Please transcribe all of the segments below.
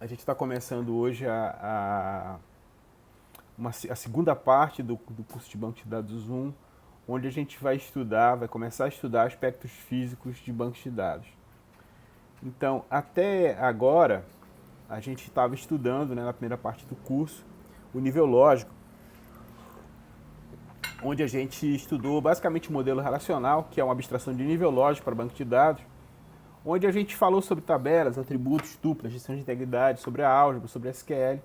A gente está começando hoje a segunda parte do curso de banco de dados Zoom, onde a gente vai começar a estudar aspectos físicos de bancos de dados. Então, até agora, a gente estava estudando, né, na primeira parte do curso, o nível lógico, onde a gente estudou basicamente o modelo relacional, que é uma abstração de nível lógico para banco de dados, onde a gente falou sobre tabelas, atributos, tuplas, gestão de integridade, sobre a álgebra, sobre SQL,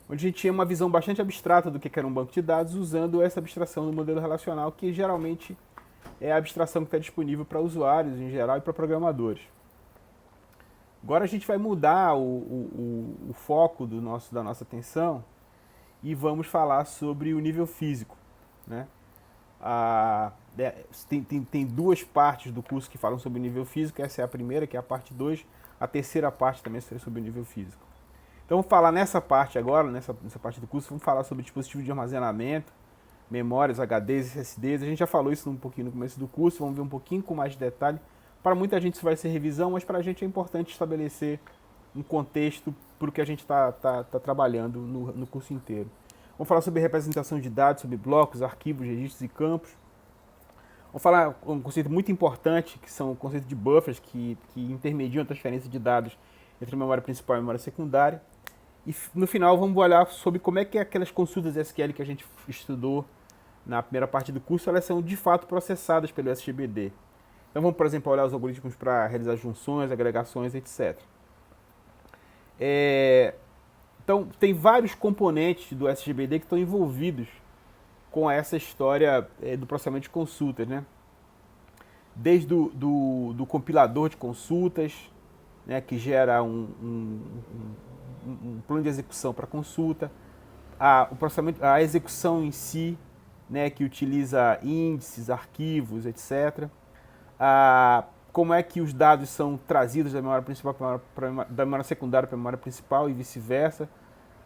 onde a gente tinha uma visão bastante abstrata do que era um banco de dados, usando essa abstração do modelo relacional, que geralmente é a abstração que está disponível para usuários em geral e para programadores. Agora a gente vai mudar o foco da nossa atenção e vamos falar sobre o nível físico. Né? Tem duas partes do curso que falam sobre o nível físico, essa é a primeira, que é a parte 2, a terceira parte também será sobre o nível físico. Então vamos falar nessa parte agora, nessa parte do curso, vamos falar sobre dispositivos de armazenamento, memórias, HDs, SSDs. A gente já falou isso um pouquinho no começo do curso, vamos ver um pouquinho com mais de detalhe. Para muita gente isso vai ser revisão, mas para a gente é importante estabelecer um contexto para o que a gente está trabalhando no curso inteiro. Vamos falar sobre representação de dados, sobre blocos, arquivos, registros e campos. Vamos falar um conceito muito importante, que são o conceito de buffers, que intermediam a transferência de dados entre a memória principal e a memória secundária. E no final vamos olhar sobre como é que aquelas consultas SQL que a gente estudou na primeira parte do curso, elas são de fato processadas pelo SGBD. Então vamos, por exemplo, olhar os algoritmos para realizar junções, agregações, etc. Então tem vários componentes do SGBD que estão envolvidos com essa história do processamento de consultas, né? Desde do compilador de consultas, né, que gera um plano de execução para consulta, a execução em si, né, que utiliza índices, arquivos, etc. Como é que os dados são trazidos da memória principal da memória secundária para a memória principal e vice-versa,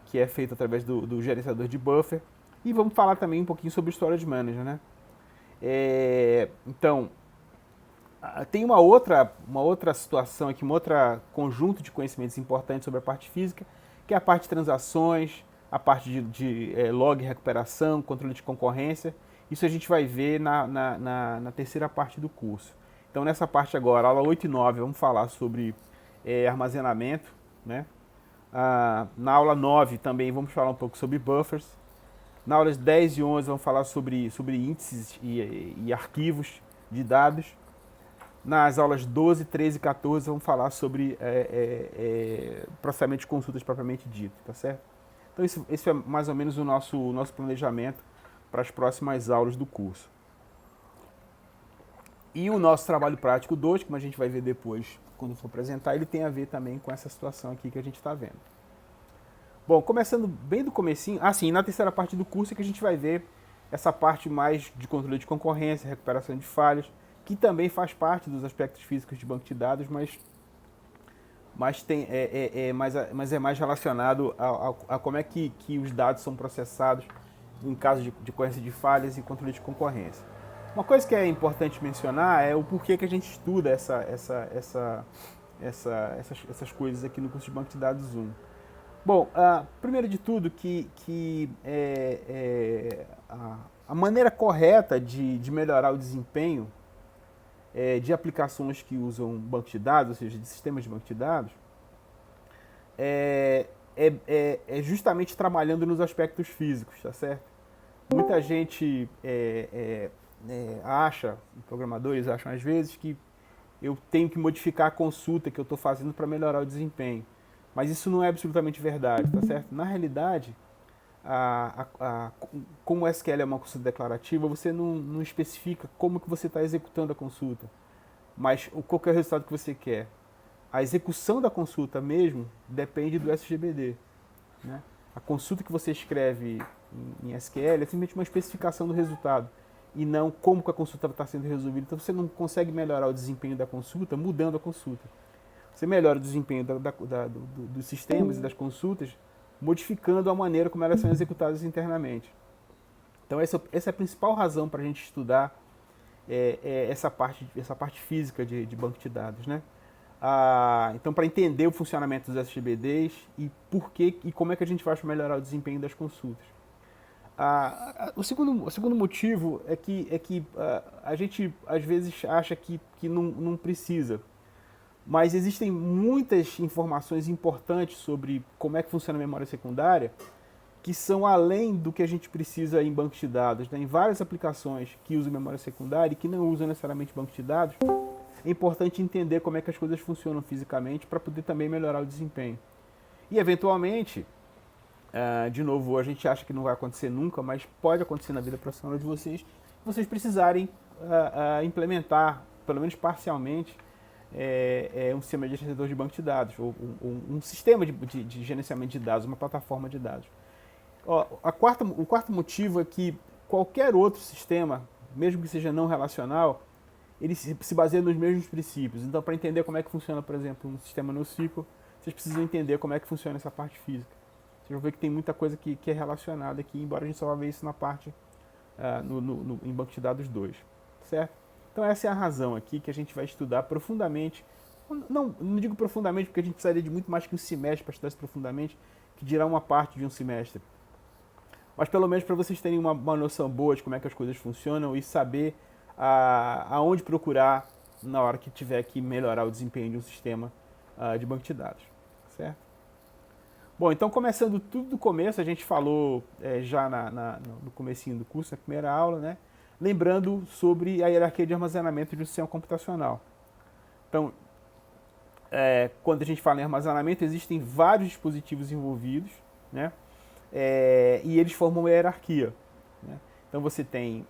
que é feito através do gerenciador de buffer. E vamos falar também um pouquinho sobre o Storage Manager, né? Então, tem uma outra situação aqui, um outro conjunto de conhecimentos importantes sobre a parte física, que é a parte de transações, a parte de log, recuperação, controle de concorrência. Isso a gente vai ver na terceira parte do curso. Então, nessa parte agora, aula 8 e 9, vamos falar sobre armazenamento. Né? Na aula 9 também vamos falar um pouco sobre buffers. Na aula 10 e 11 vamos falar sobre índices e arquivos de dados. Nas aulas 12, 13 e 14 vamos falar sobre processamento de consultas propriamente dito, tá certo? Então esse é mais ou menos o nosso planejamento para as próximas aulas do curso. E o nosso trabalho prático 2, como a gente vai ver depois, quando for apresentar, ele tem a ver também com essa situação aqui que a gente está vendo. Bom, começando bem do comecinho, na terceira parte do curso é que a gente vai ver essa parte mais de controle de concorrência, recuperação de falhas, que também faz parte dos aspectos físicos de banco de dados, mas é mais relacionado a como é que os dados são processados em caso de ocorrência de falhas e controle de concorrência. Uma coisa que é importante mencionar é o porquê que a gente estuda essas coisas aqui no curso de banco de dados Zoom. Bom, primeiro de tudo, a maneira correta de melhorar o desempenho de aplicações que usam banco de dados, ou seja, de sistemas de banco de dados, é justamente trabalhando nos aspectos físicos, tá certo? Muita gente acha, programadores acham às vezes, que eu tenho que modificar a consulta que eu estou fazendo para melhorar o desempenho. Mas isso não é absolutamente verdade, tá certo? Na realidade, como o SQL é uma consulta declarativa, você não especifica como que você está executando a consulta, mas qual que é o resultado que você quer. A execução da consulta mesmo depende do SGBD. Né? A consulta que você escreve em SQL é simplesmente uma especificação do resultado e não como que a consulta está sendo resolvida. Então você não consegue melhorar o desempenho da consulta mudando a consulta. Você melhora o desempenho dos sistemas e das consultas modificando a maneira como elas são executadas internamente. Então essa é a principal razão para a gente estudar essa parte física de banco de dados. Né? Então, para entender o funcionamento dos SGBDs e por que e como é que a gente faz para melhorar o desempenho das consultas. O segundo motivo é que a gente às vezes acha que não precisa, mas existem muitas informações importantes sobre como é que funciona a memória secundária que são além do que a gente precisa em bancos de dados. Né? Em várias aplicações que usam memória secundária e que não usam necessariamente bancos de dados, é importante entender como é que as coisas funcionam fisicamente para poder também melhorar o desempenho. E, eventualmente, de novo, a gente acha que não vai acontecer nunca, mas pode acontecer na vida profissional de vocês precisarem implementar, pelo menos parcialmente, um sistema de gerenciador de banco de dados, ou um sistema de gerenciamento de dados, uma plataforma de dados. O quarto motivo é que qualquer outro sistema, mesmo que seja não relacional, ele se baseia nos mesmos princípios. Então, para entender como é que funciona, por exemplo, um sistema NoSQL, vocês precisam entender como é que funciona essa parte física. Vocês vão ver que tem muita coisa que é relacionada aqui, embora a gente só vá ver isso na parte em banco de dados 2, certo? Então essa é a razão aqui que a gente vai estudar profundamente. Não digo profundamente porque a gente precisaria de muito mais que um semestre para estudar isso profundamente, que dirá uma parte de um semestre. Mas pelo menos para vocês terem uma noção boa de como é que as coisas funcionam e saber aonde procurar na hora que tiver que melhorar o desempenho de um sistema de banco de dados, certo? Bom, então começando tudo do começo, a gente falou já no comecinho do curso, na primeira aula, né? Lembrando sobre a hierarquia de armazenamento de um sistema computacional. Então, quando a gente fala em armazenamento, existem vários dispositivos envolvidos, né? E eles formam uma hierarquia. Né? Então você tem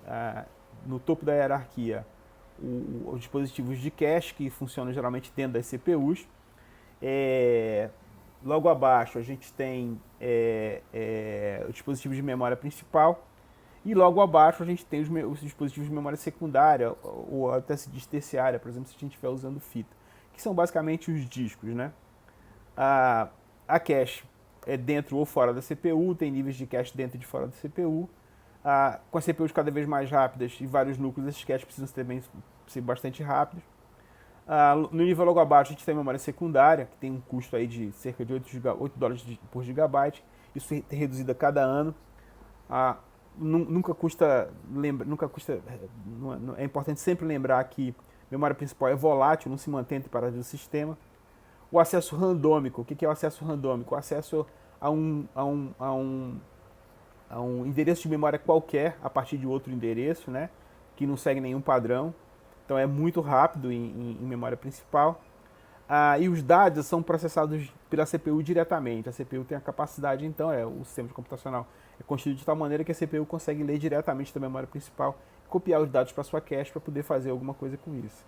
no topo da hierarquia os dispositivos de cache, que funcionam geralmente dentro das CPUs. Logo abaixo a gente tem os dispositivos de memória principal. E logo abaixo a gente tem os dispositivos de memória secundária, ou até se diz terciária, por exemplo, se a gente estiver usando fita, que são basicamente os discos. Né? A cache é dentro ou fora da CPU, tem níveis de cache dentro e de fora da CPU. Com as CPUs cada vez mais rápidas e vários núcleos, esses caches precisam também ser bastante rápidos. No nível logo abaixo a gente tem a memória secundária, que tem um custo aí de cerca de $8 por gigabyte. Isso tem reduzido a cada ano. Nunca custa, é importante sempre lembrar que a memória principal é volátil, não se mantém entre paradas do sistema. O acesso randômico, o que é o acesso randômico? O acesso a um endereço de memória qualquer a partir de outro endereço, né, que não segue nenhum padrão. Então é muito rápido em memória principal. E os dados são processados pela CPU diretamente. A CPU tem a capacidade, então, o sistema computacional é construído de tal maneira que a CPU consegue ler diretamente da memória principal e copiar os dados para sua cache para poder fazer alguma coisa com isso.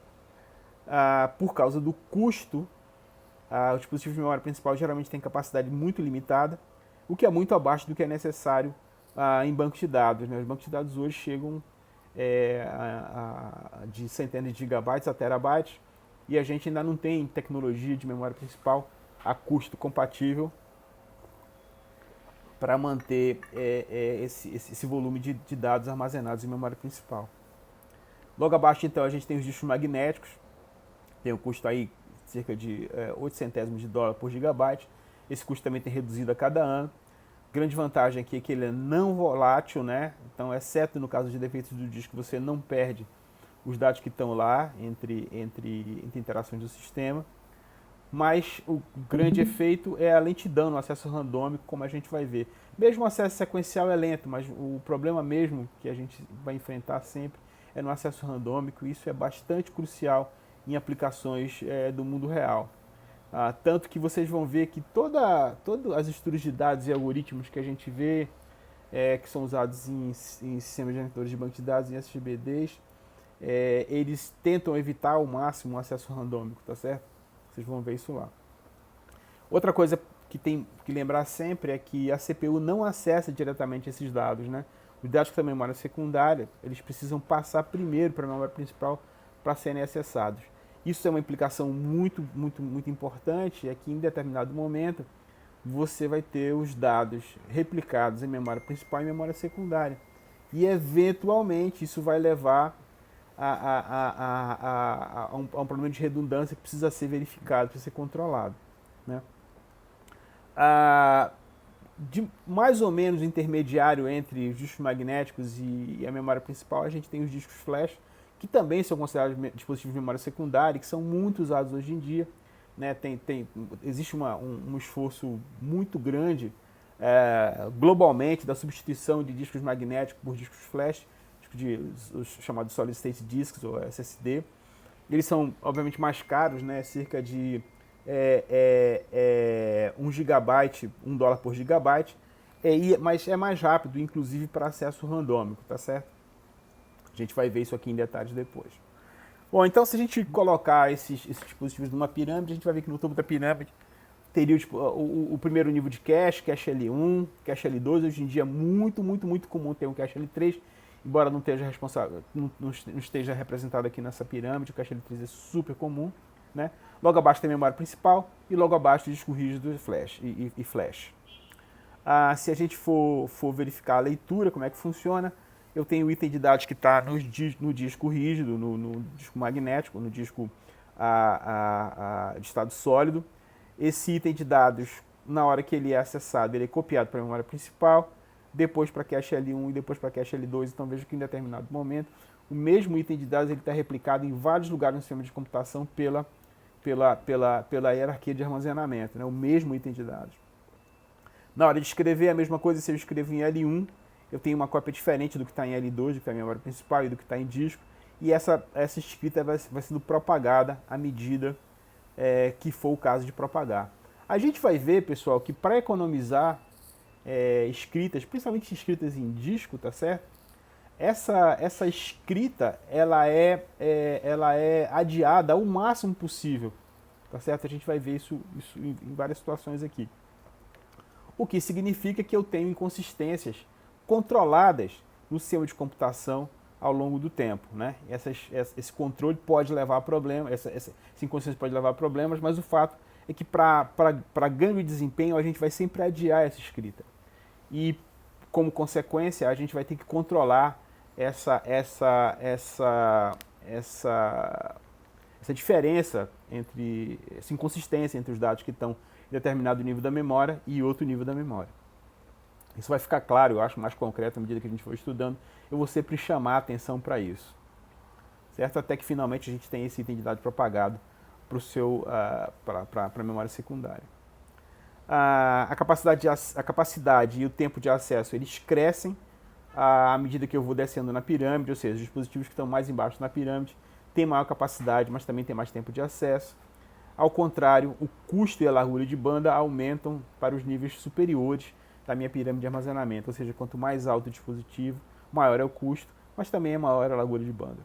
Por causa do custo, os dispositivos de memória principal geralmente têm capacidade muito limitada, o que é muito abaixo do que é necessário em bancos de dados. Né? Os bancos de dados hoje chegam de centenas de gigabytes a terabytes, e a gente ainda não tem tecnologia de memória principal a custo compatível para manter esse volume de dados armazenados em memória principal. Logo abaixo, então, a gente tem os discos magnéticos, tem um custo aí cerca de 8 centésimos de dólar por gigabyte. Esse custo também tem reduzido a cada ano. Grande vantagem aqui é que ele é não volátil, né? Então, exceto no caso de defeitos do disco, você não perde os dados que estão lá entre interações do sistema. Mas o grande efeito é a lentidão no acesso randômico, como a gente vai ver. Mesmo o acesso sequencial é lento, mas o problema mesmo que a gente vai enfrentar sempre é no acesso randômico, e isso é bastante crucial em aplicações do mundo real. Tanto que vocês vão ver que todas as estruturas de dados e algoritmos que a gente vê, que são usados em sistemas gerenciadores de banco de dados, em SGBDs, eles tentam evitar ao máximo o acesso randômico, tá certo? Vocês vão ver isso lá. Outra coisa que tem que lembrar sempre é que a CPU não acessa diretamente esses dados, né? Os dados que estão na memória secundária, eles precisam passar primeiro para a memória principal para serem acessados. Isso é uma implicação muito, muito, muito importante, é que em determinado momento você vai ter os dados replicados em memória principal e memória secundária. E eventualmente isso vai levar a um problema de redundância que precisa ser verificado, precisa ser controlado, né? Ah, de mais ou menos intermediário entre os discos magnéticos e a memória principal, a gente tem os discos flash, que também são considerados dispositivos de memória secundária, que são muito usados hoje em dia, né? Existe um esforço muito grande globalmente da substituição de discos magnéticos por discos flash, os chamados solid state disks ou SSD. Eles são obviamente mais caros, né? Cerca de 1 gigabyte, $1 por gigabyte, mas é mais rápido, inclusive para acesso randômico, tá certo? A gente vai ver isso aqui em detalhes depois. Bom, então se a gente colocar esses dispositivos numa pirâmide, a gente vai ver que no topo da pirâmide teria o primeiro nível de cache L1, cache L2. Hoje em dia é muito comum ter um cache L3, embora não esteja representado aqui nessa pirâmide. O cache L3 é super comum, né? Logo abaixo tem a memória principal e logo abaixo o disco rígido e flash. Se a gente for verificar a leitura, como é que funciona, eu tenho o item de dados que está no disco rígido, no disco magnético, no disco de estado sólido. Esse item de dados, na hora que ele é acessado, ele é copiado para a memória principal, depois para a cache L1 e depois para a cache L2. Então veja que em determinado momento o mesmo item de dados está replicado em vários lugares no sistema de computação pela hierarquia de armazenamento, né? O mesmo item de dados. Na hora de escrever, a mesma coisa. Se eu escrevo em L1, eu tenho uma cópia diferente do que está em L2, do que está em memória principal e do que está em disco, e essa escrita vai sendo propagada à medida que for o caso de propagar. A gente vai ver, pessoal, que para economizar escritas, principalmente escritas em disco, tá certo? Essa escrita ela é adiada ao máximo possível, tá certo? A gente vai ver isso em várias situações aqui. O que significa que eu tenho inconsistências controladas no sistema de computação ao longo do tempo, né? Esse controle pode levar a problemas, essa inconsistência pode levar a problemas, mas o fato é que para ganho de desempenho a gente vai sempre adiar essa escrita. E como consequência a gente vai ter que controlar essa diferença essa inconsistência entre os dados que estão em determinado nível da memória e outro nível da memória. Isso vai ficar claro, eu acho, mais concreto à medida que a gente for estudando. Eu vou sempre chamar a atenção para isso, certo? Até que finalmente a gente tem esse item de dados propagado para a memória secundária. A capacidade e o tempo de acesso, eles crescem à medida que eu vou descendo na pirâmide, ou seja, os dispositivos que estão mais embaixo na pirâmide têm maior capacidade, mas também têm mais tempo de acesso. Ao contrário, o custo e a largura de banda aumentam para os níveis superiores da minha pirâmide de armazenamento, ou seja, quanto mais alto o dispositivo, maior é o custo, mas também é maior a largura de banda.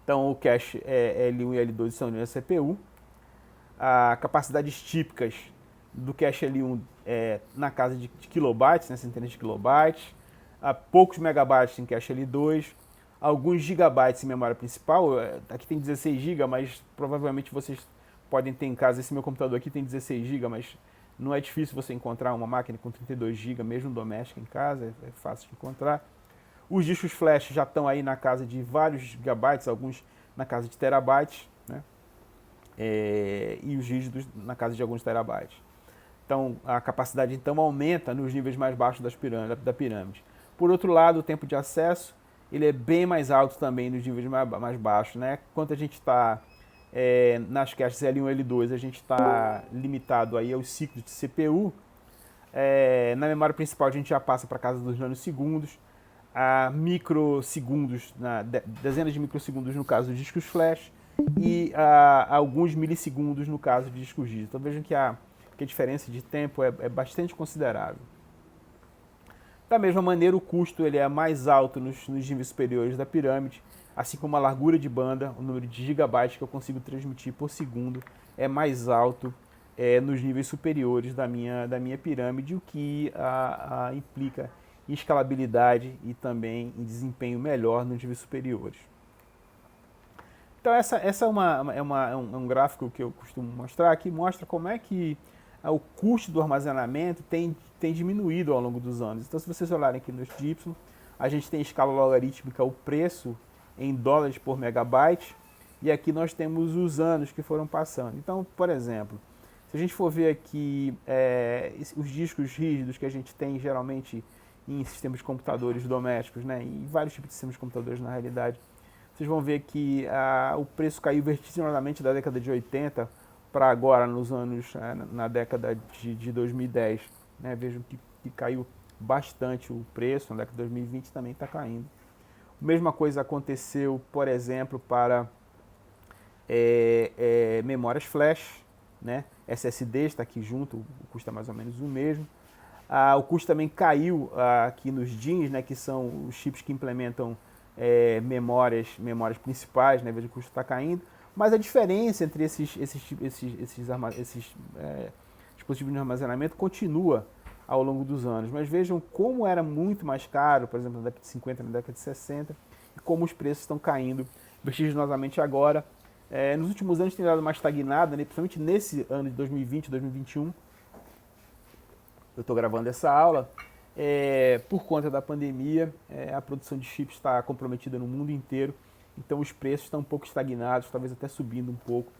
Então o cache L1 e L2 estão na CPU. As capacidades típicas do cache L1 na casa de kilobytes, né, centenas de kilobytes, poucos megabytes em cache L2, alguns gigabytes em memória principal. Aqui tem 16 GB, mas provavelmente vocês podem ter em casa. Esse meu computador aqui tem 16 GB, mas não é difícil você encontrar uma máquina com 32 GB, mesmo doméstica em casa, é fácil de encontrar. Os discos flash já estão aí na casa de vários gigabytes, alguns na casa de terabytes, né? E os rígidos na casa de alguns terabytes. Então a capacidade então aumenta nos níveis mais baixos da pirâmide. Por outro lado, o tempo de acesso ele é bem mais alto também nos níveis mais baixos, né? Quando a gente está nas caches L1 e L2, a gente está limitado aí aos ciclos de CPU. Na memória principal a gente já passa para casa dos nanosegundos, a microsegundos, dezenas de microsegundos no caso dos discos flash e alguns milissegundos no caso de discos rígidos. Então vejam que a diferença de tempo é bastante considerável. Da mesma maneira, o custo ele é mais alto nos níveis superiores da pirâmide, assim como a largura de banda, o número de gigabytes que eu consigo transmitir por segundo é mais alto nos níveis superiores da minha pirâmide, o que implica em escalabilidade e também em desempenho melhor nos níveis superiores. Então essa é um gráfico que eu costumo mostrar, que mostra como é que o custo do armazenamento tem diminuído ao longo dos anos. Então se vocês olharem aqui no Y, a gente tem em escala logarítmica o preço em dólares por megabyte, e aqui nós temos os anos que foram passando. Então, por exemplo, se a gente for ver aqui os discos rígidos que a gente tem geralmente em sistemas de computadores domésticos, né, em vários tipos de sistemas de computadores na realidade, vocês vão ver que o preço caiu vertiginosamente da década de 80 para agora, nos anos, na década de 2010. Né? Vejam que caiu bastante o preço, na década de 2020 também está caindo. A mesma coisa aconteceu, por exemplo, para memórias flash, né? SSD está aqui junto, o custo é mais ou menos o mesmo. O custo também caiu aqui nos DIMMs, né, que são os chips que implementam memórias principais, né, veja o custo está caindo. Mas a diferença entre esses dispositivos de armazenamento continua ao longo dos anos. Mas vejam como era muito mais caro, por exemplo, na década de 50, na década de 60, e como os preços estão caindo vertiginosamente agora. Nos últimos anos tem dado uma estagnada, né, principalmente nesse ano de 2020, 2021. Eu estou gravando essa aula. Por conta da pandemia, a produção de chips está comprometida no mundo inteiro, então os preços estão um pouco estagnados, talvez até subindo um pouco,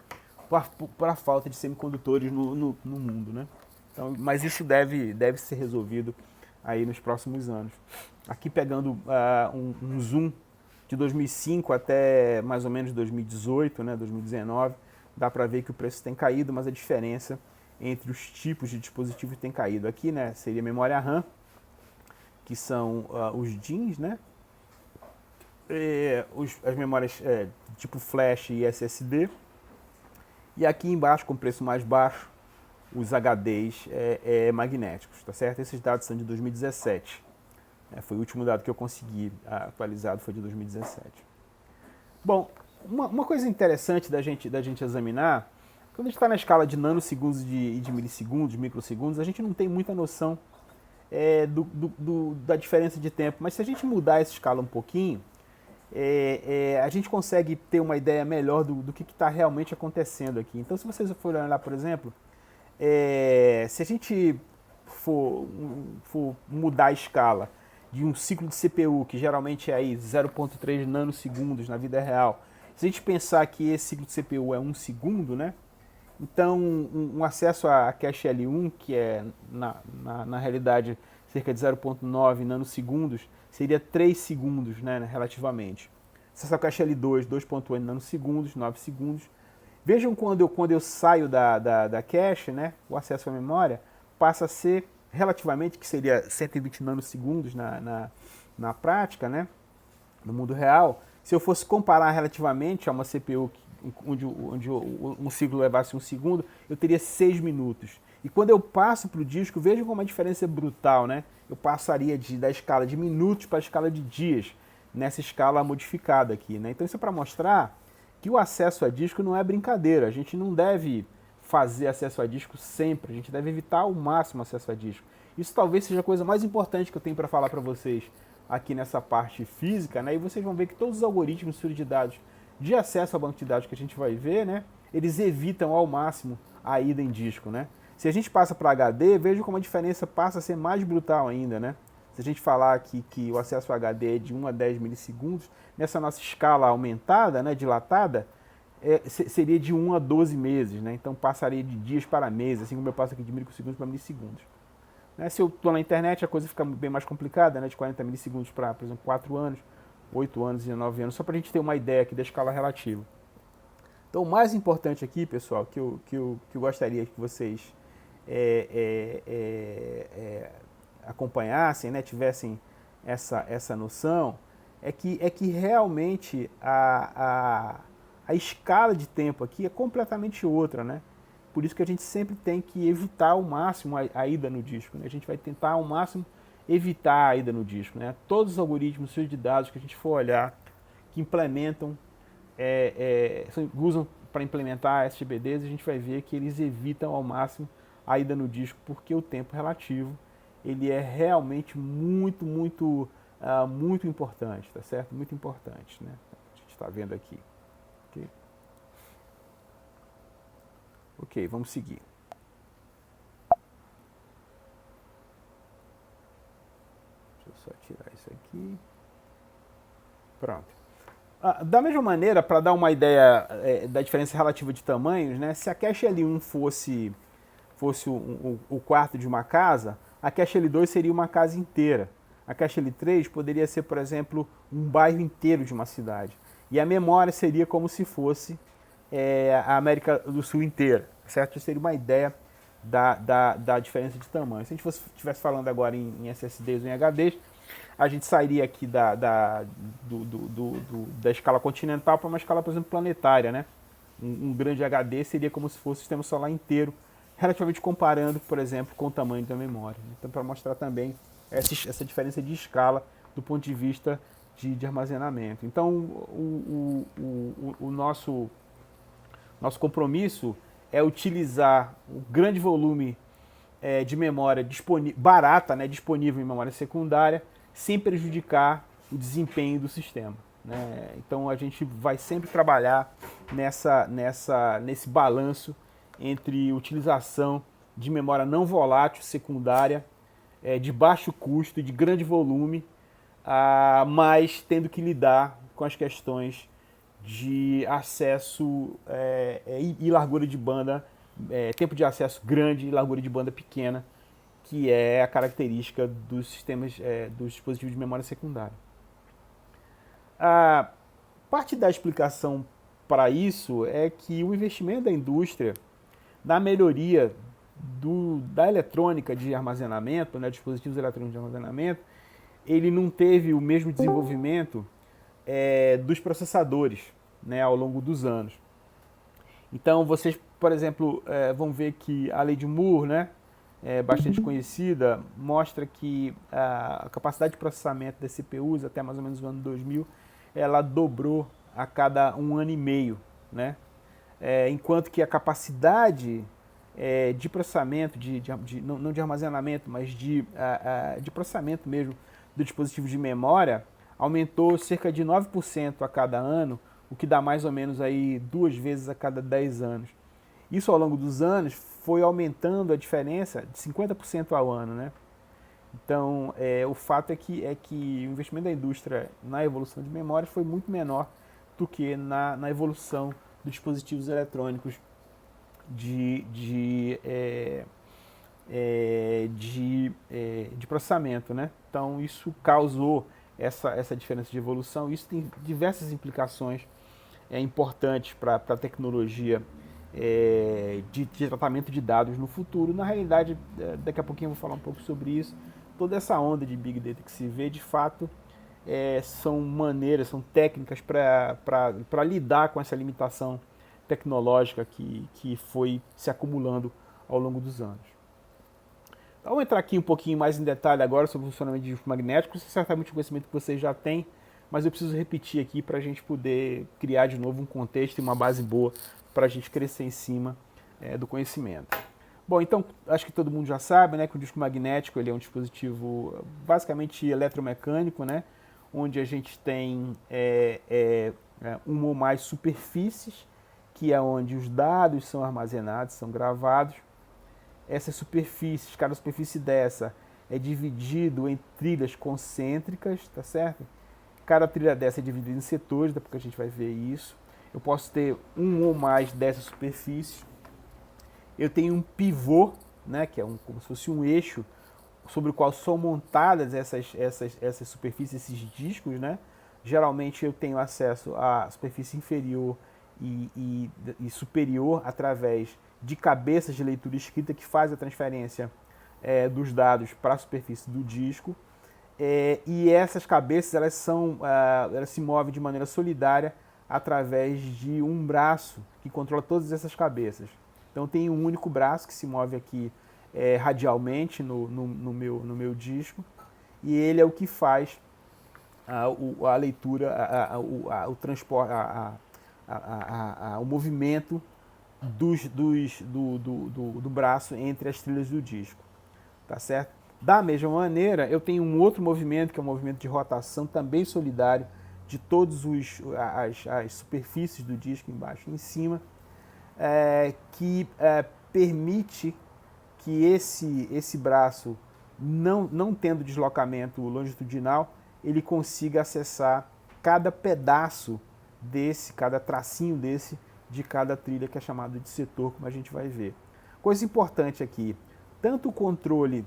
por a falta de semicondutores no mundo, né? Então, mas isso deve ser resolvido aí nos próximos anos. Aqui pegando um zoom de 2005 até mais ou menos 2018, né, 2019, dá para ver que o preço tem caído, mas a diferença entre os tipos de dispositivo tem caído. Aqui, né, seria memória RAM, que são os DIMMs, né? As memórias tipo flash e SSD. E aqui embaixo, com preço mais baixo, os HDs magnéticos, tá certo? Esses dados são de 2017. Foi o último dado que eu consegui atualizado, foi de 2017. Bom, uma coisa interessante da gente examinar, quando a gente está na escala de nanosegundos e de milissegundos, microsegundos, a gente não tem muita noção da diferença de tempo. Mas se a gente mudar essa escala um pouquinho, a gente consegue ter uma ideia melhor do que está realmente acontecendo aqui. Então, se vocês forem olhar, por exemplo, se a gente for mudar a escala de um ciclo de CPU, que geralmente é aí 0,3 nanosegundos na vida real, se a gente pensar que esse ciclo de CPU é 1 segundo, né? Então, um acesso a cache L1, que é, na realidade, cerca de 0,9 nanosegundos, seria 3 segundos, né, relativamente. Acesso a cache L2, 2,8 nanosegundos, 9 segundos. Vejam quando eu saio da cache, né, o acesso à memória passa a ser, relativamente, que seria 120 nanosegundos na prática, né, no mundo real. Se eu fosse comparar relativamente a uma CPU onde um ciclo levasse 1 segundo, eu teria 6 minutos. E quando eu passo para o disco, vejam como a diferença é brutal, né? Eu passaria da escala de minutos para a escala de dias, nessa escala modificada aqui, né? Então isso é para mostrar que o acesso a disco não é brincadeira. A gente não deve fazer acesso a disco sempre, a gente deve evitar ao máximo acesso a disco. Isso talvez seja a coisa mais importante que eu tenho para falar para vocês aqui nessa parte física, né? E vocês vão ver que todos os algoritmos de dados de acesso ao banco de dados que a gente vai ver, né, eles evitam ao máximo a ida em disco, né? Se a gente passa para HD, veja como a diferença passa a ser mais brutal ainda, né? Se a gente falar aqui que o acesso a HD é de 1 a 10 milissegundos, nessa nossa escala aumentada, né, dilatada, seria de 1 a 12 meses, né? Então passaria de dias para meses, assim como eu passo aqui de microsegundos para milissegundos. Né? Se eu estou na internet, a coisa fica bem mais complicada, né, de 40 milissegundos para, por exemplo, 4 anos, 8 anos e 9 anos, só para a gente ter uma ideia aqui da escala relativa. Então, o mais importante aqui, pessoal, que eu gostaria que vocês acompanhassem, né, tivessem essa noção, é que realmente a escala de tempo aqui é completamente outra, né? Por isso que a gente sempre tem que evitar ao máximo a ida no disco, né? A gente vai tentar ao máximo evitar a ida no disco, né? Todos os algoritmos de dados que a gente for olhar, que implementam, usam para implementar SGBDs, a gente vai ver que eles evitam ao máximo a ida no disco, porque o tempo relativo ele é realmente muito importante, tá certo? Muito importante, né? A gente está vendo aqui. Ok, vamos seguir. Deixa eu só tirar isso aqui. Pronto. Da mesma maneira, para dar uma ideia da diferença relativa de tamanhos, né, se a cache L1 fosse o quarto de uma casa, a cache L2 seria uma casa inteira. A cache L3 poderia ser, por exemplo, um bairro inteiro de uma cidade. E a memória seria como se fosse a América do Sul inteira, certo? Isso seria uma ideia da diferença de tamanho. Se a gente estivesse falando agora em SSDs ou em HDs, a gente sairia aqui da escala continental para uma escala, por exemplo, planetária, né? Um grande HD seria como se fosse o sistema solar inteiro, relativamente comparando, por exemplo, com o tamanho da memória. Então, para mostrar também essa diferença de escala do ponto de vista de armazenamento. Então, o nosso compromisso é utilizar o grande volume de memória barata, né, disponível em memória secundária, sem prejudicar o desempenho do sistema, né? Então a gente vai sempre trabalhar nesse balanço entre utilização de memória não volátil secundária, de baixo custo e de grande volume, mas tendo que lidar com as questões de acesso e largura de banda, tempo de acesso grande e largura de banda pequena, que é a característica dos sistemas, dos dispositivos de memória secundária. A parte da explicação para isso é que o investimento da indústria na melhoria da eletrônica de armazenamento, né, dispositivos eletrônicos de armazenamento, ele não teve o mesmo desenvolvimento dos processadores, né, ao longo dos anos. Então vocês, por exemplo, vão ver que a lei de Moore, né, bastante conhecida, mostra que a capacidade de processamento das CPUs até mais ou menos o ano 2000, ela dobrou a cada 1 ano e meio, né? Enquanto que a capacidade de processamento, não de armazenamento, mas de processamento mesmo do dispositivo de memória, aumentou cerca de 9% a cada ano, o que dá mais ou menos aí 2 vezes a cada 10 anos. Isso ao longo dos anos foi aumentando a diferença de 50% ao ano, né? Então, o fato é que o investimento da indústria na evolução de memória foi muito menor do que na evolução dos dispositivos eletrônicos de processamento, né? Então, isso causou essa diferença de evolução. Isso tem diversas implicações importantes para a tecnologia de tratamento de dados no futuro. Na realidade, daqui a pouquinho eu vou falar um pouco sobre isso. Toda essa onda de Big Data que se vê, de fato, são maneiras, são técnicas para lidar com essa limitação tecnológica que foi se acumulando ao longo dos anos. Então, vamos entrar aqui um pouquinho mais em detalhe agora sobre o funcionamento de discos magnéticos. Isso é certamente um conhecimento que vocês já têm, mas eu preciso repetir aqui para a gente poder criar de novo um contexto e uma base boa para a gente crescer em cima do conhecimento. Bom, então, acho que todo mundo já sabe, né, que o disco magnético ele é um dispositivo basicamente eletromecânico, né, onde a gente tem uma ou mais superfícies, que é onde os dados são armazenados, são gravados. Essas superfícies, cada superfície dessa é dividido em trilhas concêntricas, tá certo? Cada trilha dessa é dividida em setores, depois que a gente vai ver isso. Eu posso ter um ou mais dessas superfícies. Eu tenho um pivô, né, que é como se fosse um eixo sobre o qual são montadas essas superfícies, esses discos, né? Geralmente eu tenho acesso à superfície inferior e superior através de cabeças de leitura escrita que faz a transferência dos dados para a superfície do disco. E essas cabeças elas se movem de maneira solidária através de um braço que controla todas essas cabeças. Então tem um único braço que se move aqui radialmente no meu disco, e ele é o que faz a leitura, o transporte, o movimento do braço entre as trilhas do disco, tá certo? Da mesma maneira, eu tenho um outro movimento, que é um movimento de rotação também solidário de todas as superfícies do disco, embaixo e em cima, que permite que esse braço, não tendo deslocamento longitudinal, ele consiga acessar cada pedaço cada tracinho desse de cada trilha, que é chamado de setor, como a gente vai ver. Coisa importante aqui, tanto o controle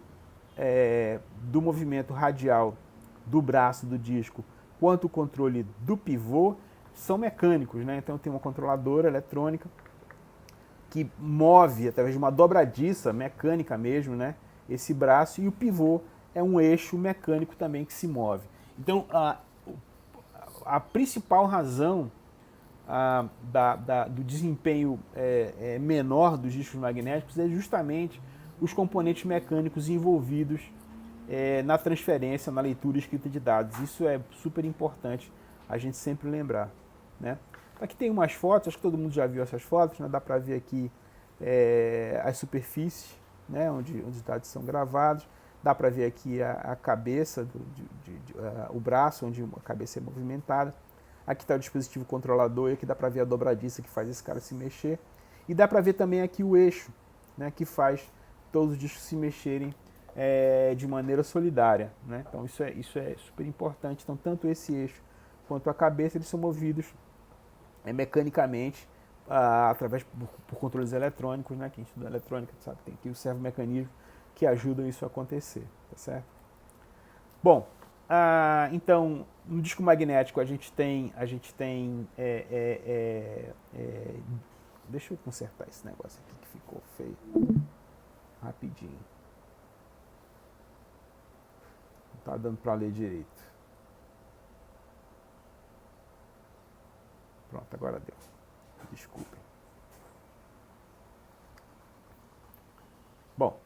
do movimento radial do braço do disco, quanto o controle do pivô, são mecânicos, né? Então tem uma controladora eletrônica que move através de uma dobradiça mecânica mesmo, né? Esse braço, e o pivô é um eixo mecânico também que se move. Então a principal razão do desempenho menor dos discos magnéticos é justamente os componentes mecânicos envolvidos na transferência, na leitura e escrita de dados. Isso é super importante a gente sempre lembrar, né? Aqui tem umas fotos, acho que todo mundo já viu essas fotos, né? Dá para ver aqui as superfícies, né? onde os dados são gravados. Dá para ver aqui a cabeça, o braço, onde a cabeça é movimentada. Aqui está o dispositivo controlador, e aqui dá para ver a dobradiça que faz esse cara se mexer. E dá para ver também aqui o eixo, né? Que faz todos os discos se mexerem de maneira solidária, né? Então isso é super importante. Então tanto esse eixo quanto a cabeça, eles são movidos mecanicamente através por controles eletrônicos, né? Quem estuda eletrônica sabe que tem aqui o servomecanismo que ajudam isso a acontecer, tá certo? Bom, então no disco magnético a gente tem deixa eu consertar esse negócio aqui que ficou feio rapidinho. Não tá dando para ler direito. Pronto, agora deu. Desculpem. Bom,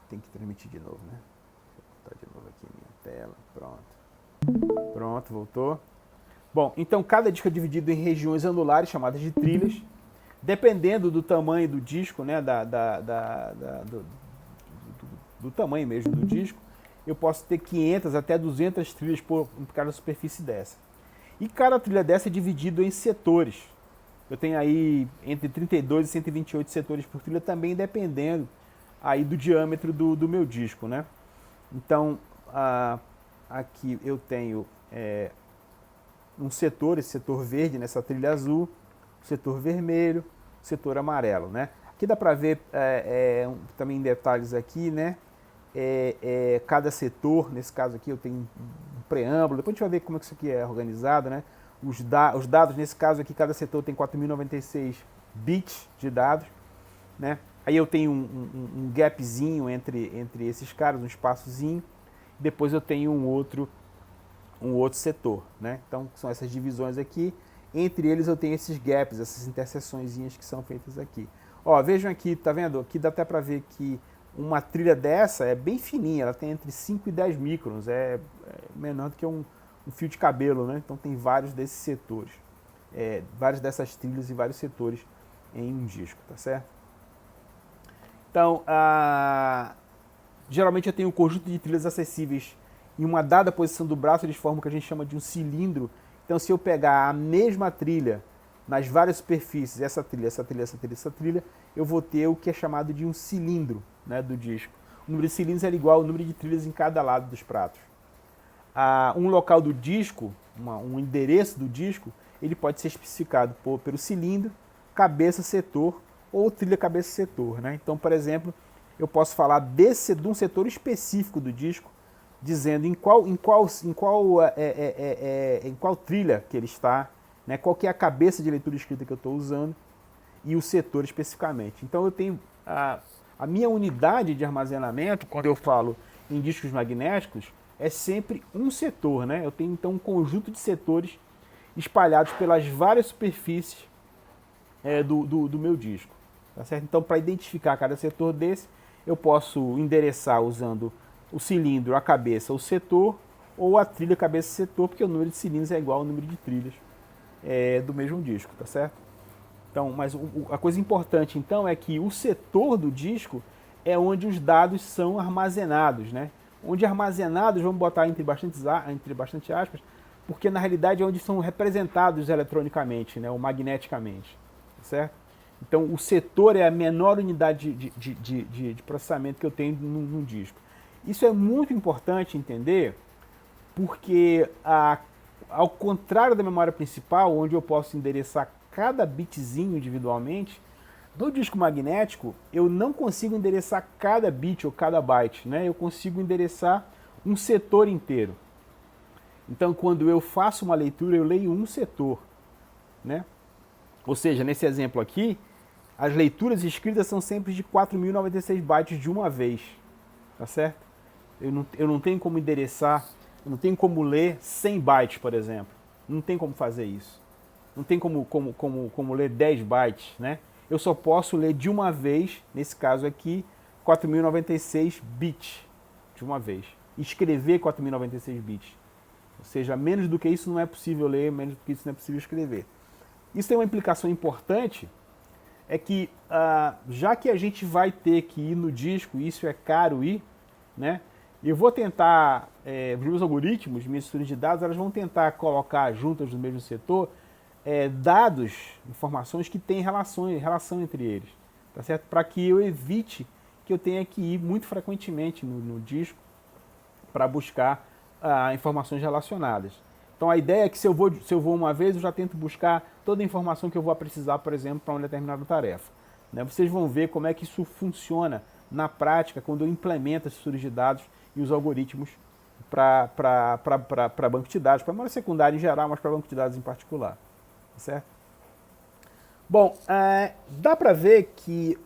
tem que transmitir de novo, né? Deixa eu botar de novo aqui a minha tela. Pronto. Pronto, voltou. Bom, então cada disco é dividido em regiões anulares, chamadas de trilhas. Dependendo do tamanho do disco, né? Do tamanho mesmo do disco, eu posso ter 500 até 200 trilhas por cada superfície dessa. E cada trilha dessa é dividido em setores. Eu tenho aí entre 32 e 128 setores por trilha, também dependendo aí do diâmetro do meu disco, né? Então, aqui eu tenho um setor, esse setor verde nessa trilha azul, o setor vermelho, o setor amarelo, né? Aqui dá para ver também em detalhes aqui, né? Cada setor, nesse caso aqui eu tenho um preâmbulo, depois a gente vai ver como é que isso aqui é organizado, né? Os dados, nesse caso aqui, cada setor tem 4.096 bits de dados, né? Aí eu tenho um gapzinho entre esses caras, um espaçozinho, depois eu tenho um outro setor, né? Então são essas divisões aqui, entre eles eu tenho esses gaps, essas interseçõezinhas que são feitas aqui. Ó, vejam aqui, tá vendo? Aqui dá até para ver que uma trilha dessa é bem fininha, ela tem entre 5 e 10 microns, é menor do que um fio de cabelo, né? Então tem vários desses setores, várias dessas trilhas e vários setores em um disco, tá certo? Então, geralmente eu tenho um conjunto de trilhas acessíveis em uma dada posição do braço, eles formam o que a gente chama de um cilindro. Então se eu pegar a mesma trilha nas várias superfícies, essa trilha, eu vou ter o que é chamado de um cilindro, né, do disco. O número de cilindros é igual ao número de trilhas em cada lado dos pratos. Um local do disco, um endereço do disco, ele pode ser especificado pelo cilindro, cabeça, setor ou trilha, cabeça, setor, né? Então, por exemplo, eu posso falar de um setor específico do disco, dizendo em qual trilha que ele está, né? Qual que é a cabeça de leitura escrita que eu estou usando e o setor especificamente. Então eu tenho a minha unidade de armazenamento, quando eu falo em discos magnéticos, é sempre um setor, né? Eu tenho então um conjunto de setores espalhados pelas várias superfícies do meu disco, tá certo? Então, para identificar cada setor desse, eu posso endereçar usando o cilindro, a cabeça, o setor, ou a trilha, cabeça, setor, porque o número de cilindros é igual ao número de trilhas do mesmo disco, tá certo? Então, mas a coisa importante então é que o setor do disco é onde os dados são armazenados, né? Onde armazenados, vamos botar entre bastante aspas, porque na realidade é onde são representados eletronicamente, né? Ou magneticamente, tá certo? Então o setor é a menor unidade de processamento que eu tenho num disco. Isso é muito importante entender, porque ao contrário da memória principal, onde eu posso endereçar cada bitzinho individualmente, no disco magnético eu não consigo endereçar cada bit ou cada byte, né? Eu consigo endereçar um setor inteiro. Então, quando eu faço uma leitura, eu leio um setor, né? Ou seja, nesse exemplo aqui, as leituras escritas são sempre de 4.096 bytes de uma vez, tá certo? Eu não tenho como endereçar, eu não tenho como ler 100 bytes, por exemplo. Não tem como fazer isso. Não tem como ler 10 bytes, né? Eu só posso ler de uma vez, nesse caso aqui, 4.096 bits de uma vez. Escrever 4.096 bits. Ou seja, menos do que isso não é possível ler, menos do que isso não é possível escrever. Isso tem uma implicação importante, é que já que a gente vai ter que ir no disco, e isso é caro ir, né? Eu vou tentar, os meus algoritmos, minhas estruturas de dados, elas vão tentar colocar juntas no mesmo setor dados, informações que têm relação entre eles, tá certo? Para que eu evite que eu tenha que ir muito frequentemente no disco para buscar informações relacionadas. Então a ideia é que se eu vou uma vez, eu já tento buscar toda a informação que eu vou precisar, por exemplo, para uma determinada tarefa. Né? Vocês vão ver como é que isso funciona na prática quando eu implemento as estruturas de dados e os algoritmos para banco de dados, para memória secundária em geral, mas para banco de dados em particular. Certo? Bom, dá para ver que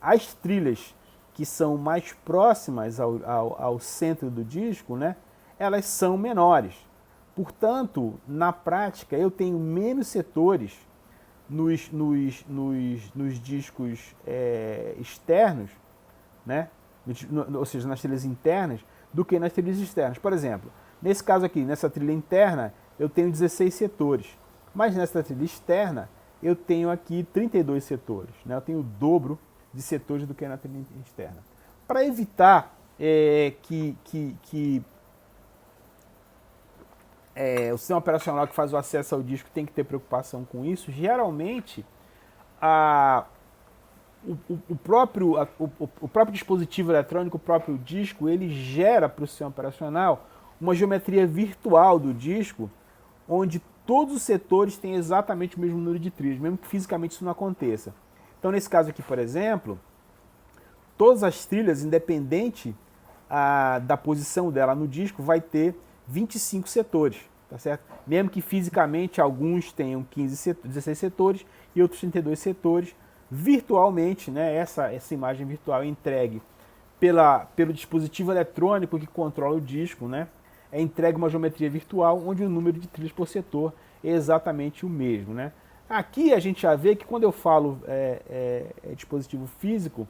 as trilhas que são mais próximas ao centro do disco, né, elas são menores. Portanto, na prática, eu tenho menos setores nos discos externos, né, ou seja, nas trilhas internas, do que nas trilhas externas. Por exemplo, nesse caso aqui, nessa trilha interna, eu tenho 16 setores. Mas nessa trilha externa, eu tenho aqui 32 setores. Né? Eu tenho o dobro de setores do que na trilha externa. Para evitar que o sistema operacional que faz o acesso ao disco tem que ter preocupação com isso, geralmente o próprio dispositivo eletrônico, o próprio disco, ele gera para o sistema operacional uma geometria virtual do disco, onde todos os setores têm exatamente o mesmo número de trilhas, mesmo que fisicamente isso não aconteça. Então, nesse caso aqui, por exemplo, todas as trilhas, independente da posição dela no disco, vai ter 25 setores, tá certo? Mesmo que fisicamente alguns tenham 16 setores e outros 32 setores, virtualmente, né, essa imagem virtual é entregue pelo dispositivo eletrônico que controla o disco, né? É entregue uma geometria virtual onde o número de trilhas por setor é exatamente o mesmo, né? Aqui a gente já vê que quando eu falo dispositivo físico,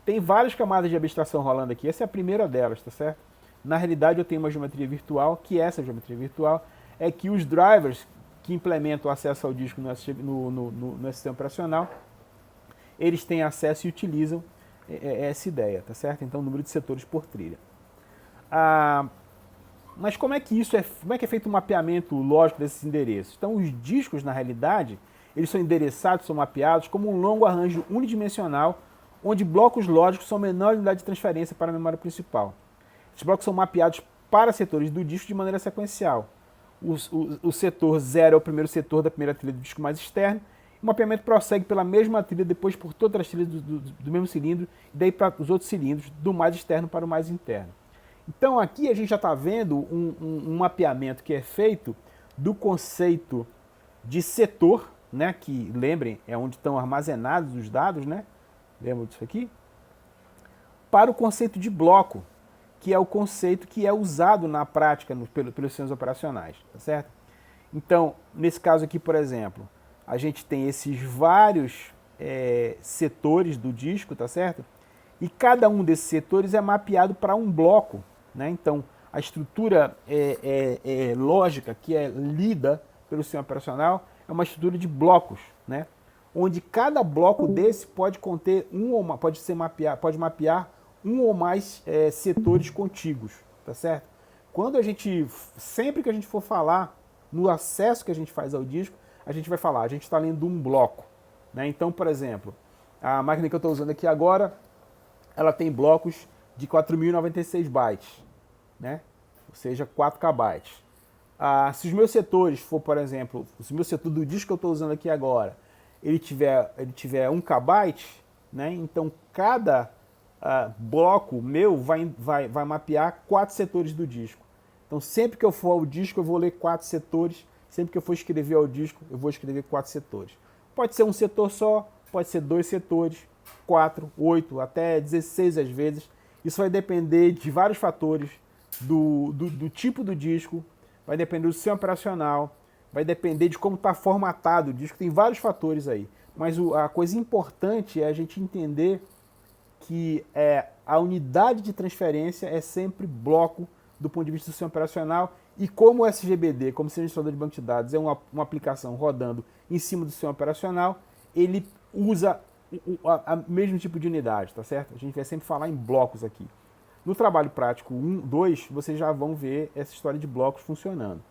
tem várias camadas de abstração rolando aqui. Essa é a primeira delas, tá certo? Na realidade eu tenho uma geometria virtual, que essa geometria virtual é que os drivers que implementam o acesso ao disco no sistema operacional, eles têm acesso e utilizam essa ideia, tá certo? Então, o número de setores por trilha. Mas como é que é feito o mapeamento lógico desses endereços? Então, os discos, na realidade, eles são endereçados, são mapeados como um longo arranjo unidimensional, onde blocos lógicos são menor unidade de transferência para a memória principal. Esses blocos são mapeados para setores do disco de maneira sequencial. O setor 0 é o primeiro setor da primeira trilha do disco mais externo. O mapeamento prossegue pela mesma trilha, depois por todas as trilhas do mesmo cilindro, e daí para os outros cilindros, do mais externo para o mais interno. Então aqui a gente já está vendo um mapeamento que é feito do conceito de setor, né, que, lembrem, é onde estão armazenados os dados, né? Lembra disso aqui? Para o conceito de bloco, que é o conceito que é usado na prática pelos sistemas operacionais, tá certo? Então, nesse caso aqui, por exemplo, a gente tem esses vários setores do disco, tá certo? E cada um desses setores é mapeado para um bloco, né? Então, a estrutura lógica que é lida pelo sistema operacional é uma estrutura de blocos, né? Onde cada bloco desse pode conter pode mapear um ou mais setores contíguos, tá certo? Sempre que a gente for falar no acesso que a gente faz ao disco, a gente vai falar, a gente está lendo um bloco, né? Então, por exemplo, a máquina que eu estou usando aqui agora, ela tem blocos de 4.096 bytes, né? Ou seja, 4 KB. Se os meus setores for, por exemplo, se o meu setor do disco que eu estou usando aqui agora, ele tiver 1 KB, né, então cada bloco meu vai mapear 4 setores do disco. Então sempre que eu for ao disco eu vou ler 4 setores, sempre que eu for escrever ao disco eu vou escrever 4 setores. Pode ser um setor só, pode ser 2 setores, 4, 8, até 16 às vezes. Isso vai depender de vários fatores, do tipo do disco, vai depender do sistema operacional, vai depender de como está formatado o disco, tem vários fatores aí. Mas a coisa importante é a gente entender que a unidade de transferência é sempre bloco do ponto de vista do sistema operacional, e como o SGBD, como sistema administrador de banco de dados, é uma aplicação rodando em cima do sistema operacional, ele usa o mesmo tipo de unidade, tá certo? A gente vai sempre falar em blocos aqui. No trabalho prático 1, 2, vocês já vão ver essa história de blocos funcionando,